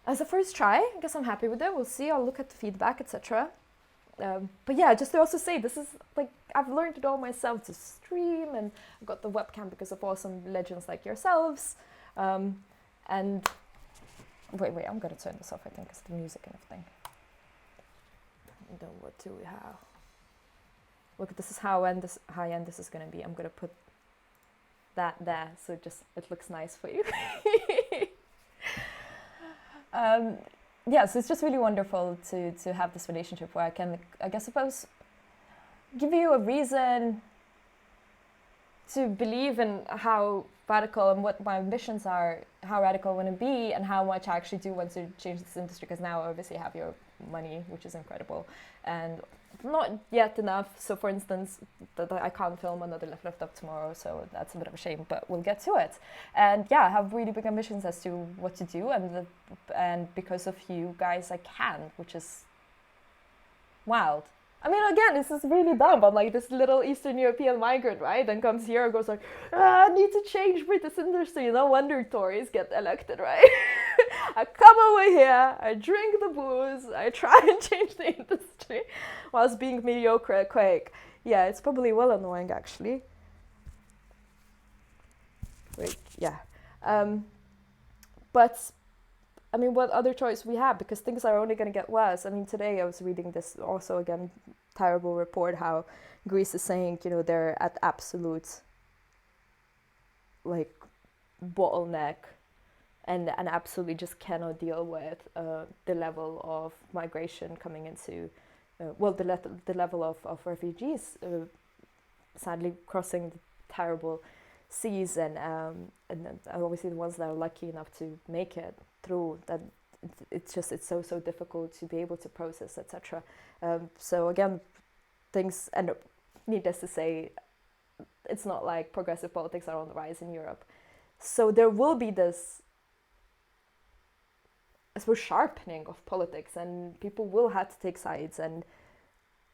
As a first try, I guess I'm happy with it. We'll see. I'll look at the feedback, etc. But yeah, just to also say, this is like, I've learned it all myself to stream, and I've got the webcam because of awesome legends like yourselves. And wait, I'm going to turn this off, I think, because the music and everything. Then what do we have? Look, this is how high end this is going to be. I'm going to put that there, so it looks nice for you. Yeah, so it's just really wonderful to have this relationship where I can, I suppose, give you a reason to believe in how radical and what my ambitions are, how radical I want to be, and how much I actually do want to change this industry, because now I obviously have your money, which is incredible, and not yet enough. So for instance, I can't film another Left Up tomorrow, so that's a bit of a shame, but we'll get to it. And yeah, I have really big ambitions as to what to do, and because of you guys I can, which is wild. I mean, again, this is really dumb. I'm like this little Eastern European migrant, right? Then comes here and goes like, I need to change British industry. No wonder Tories get elected, right? I come over here, I drink the booze, I try and change the industry whilst being mediocre at Quake. Yeah, it's probably well annoying, actually. Wait, yeah. But I mean, what other choice we have? Because things are only going to get worse. I mean, today I was reading this also, again, terrible report how Greece is saying, they're at absolute, like, bottleneck and absolutely just cannot deal with the level of migration coming into, the level of refugees, sadly crossing the terrible seas, and obviously the ones that are lucky enough to make it through that, it's so difficult to be able to process, etc. So again, things, and needless to say, it's not like progressive politics are on the rise in Europe. So there will be this, I suppose, sharpening of politics, and people will have to take sides, and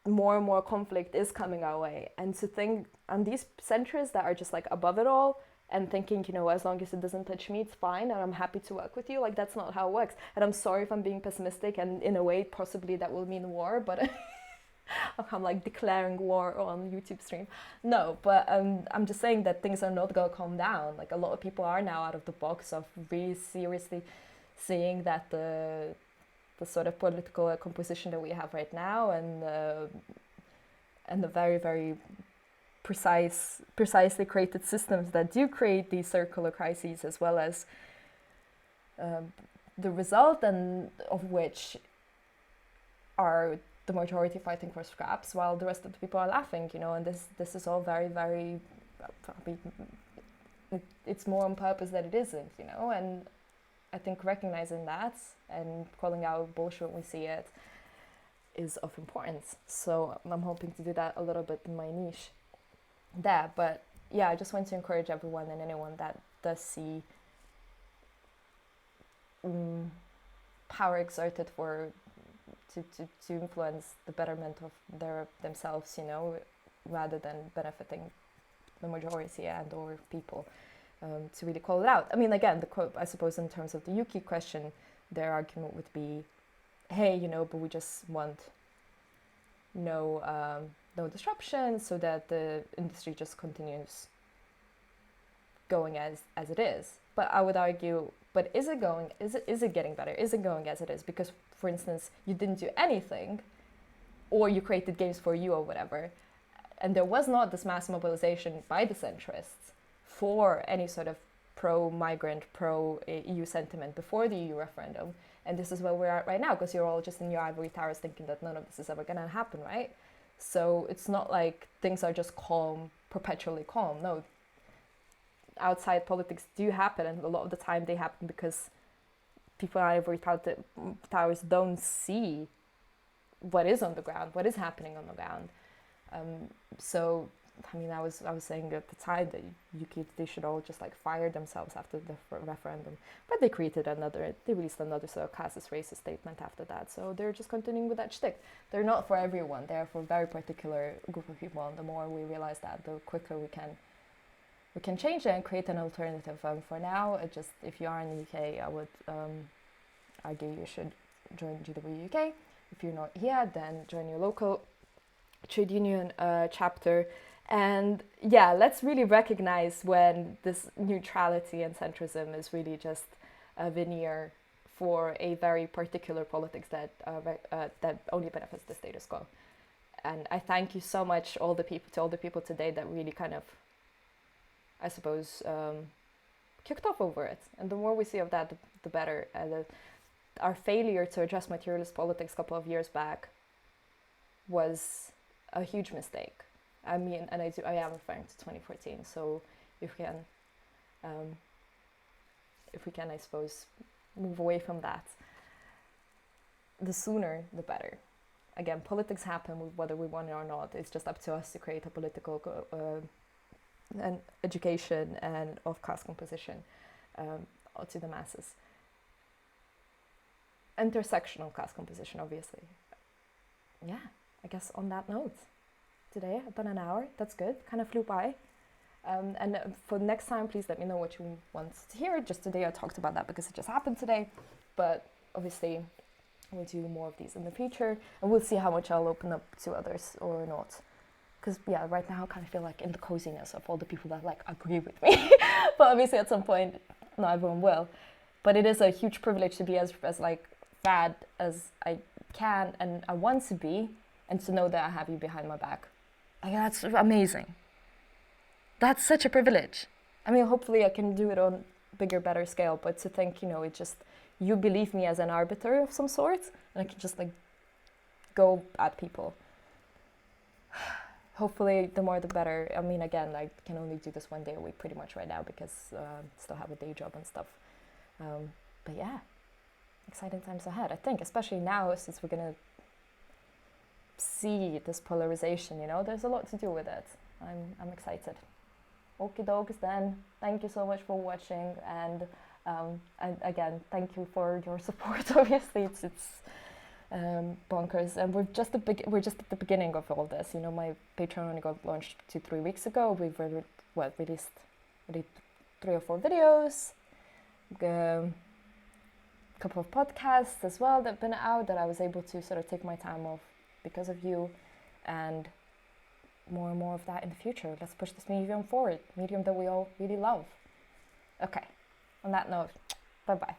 more and more conflict is coming our way. And to think on these centrists that are just like above it all and thinking, you know, as long as it doesn't touch me, it's fine and I'm happy to work with you. Like, that's not how it works. And I'm sorry if I'm being pessimistic, and in a way, possibly that will mean war, but I'm like declaring war on YouTube stream. No, but I'm just saying that things are not going to calm down. Like, a lot of people are now out of the box of really seriously seeing that the sort of political composition that we have right now, and the very, very precisely created systems that do create these circular crises, as well as the result and of which are the majority fighting for scraps while the rest of the people are laughing, you know. And this is all very, very, it's more on purpose than it isn't, you know. And I think recognizing that and calling out bullshit when we see it is of importance. So I'm hoping to do that a little bit in my niche there. But yeah, I just want to encourage everyone and anyone that does see power exerted to influence the betterment of themselves, you know, rather than benefiting the majority and or people, to really call it out. I mean, again, the quote, I suppose, in terms of the Yuki question, their argument would be, hey, you know, but we just want no disruption so that the industry just continues going as it is. But I would argue, but is it getting better? Is it going as it is? Because, for instance, you didn't do anything, or you created games for you or whatever, and there was not this mass mobilization by the centrists for any sort of pro-migrant, pro-EU sentiment before the EU referendum. And this is where we're at right now, because you're all just in your ivory towers thinking that none of this is ever going to happen, right? So it's not like things are just calm, perpetually calm. No, outside politics do happen, and a lot of the time they happen because people in ivory towers don't see what is on the ground, what is happening on the ground. So, I mean, I was saying at the time that they should all just like fire themselves after the referendum, but they released another sort of classist racist statement after that. So they're just continuing with that shtick. They're not for everyone. They're for a very particular group of people. And the more we realize that, the quicker we can change it and create an alternative. For now, if you are in the UK, I would argue you should join GW UK. If you're not here, then join your local trade union chapter. And yeah, let's really recognize when this neutrality and centrism is really just a veneer for a very particular politics that only benefits the status quo. And I thank you so much, all the people today that really kind of, I suppose, kicked off over it. And the more we see of that, the better. Our failure to address materialist politics a couple of years back was a huge mistake. I mean, and I am referring to 2014. So if we can, I suppose, move away from that, the sooner the better. Again, politics happen whether we want it or not. It's just up to us to create a political and education and of class composition to the masses. Intersectional class composition, obviously. Yeah, I guess on that note, today I've done an hour. That's good. Kind of flew by. And for next time, please let me know what you want to hear. Just today I talked about that because it just happened today. But obviously we'll do more of these in the future. And we'll see how much I'll open up to others or not. Because, yeah, right now I kind of feel like in the coziness of all the people that, like, agree with me. But obviously at some point, not everyone will. But it is a huge privilege to be as like, bad as I can and I want to be, and to know that I have you behind my back. Like, that's amazing. That's such a privilege. I mean, hopefully I can do it on bigger, better scale, but to think, you know, it just, you believe me as an arbiter of some sort, and I can just, like, go at people. Hopefully, the more the better. I mean, again, I can only do this one day a week pretty much right now because I still have a day job and stuff. But yeah, exciting times ahead, I think, especially now since we're going to see this polarization, you know, there's a lot to do with it. I'm excited. Okie dokes then. Thank you so much for watching, and again, thank you for your support. Obviously, it's bonkers. And we're just at the beginning of all this. You know, my Patreon only got launched 2-3 weeks ago. We've released 3 or 4 videos, couple of podcasts as well that have been out that I was able to sort of take my time off because of you, and more and more of that in the future. Let's push this medium forward, medium that we all really love. Okay, on that note, bye-bye.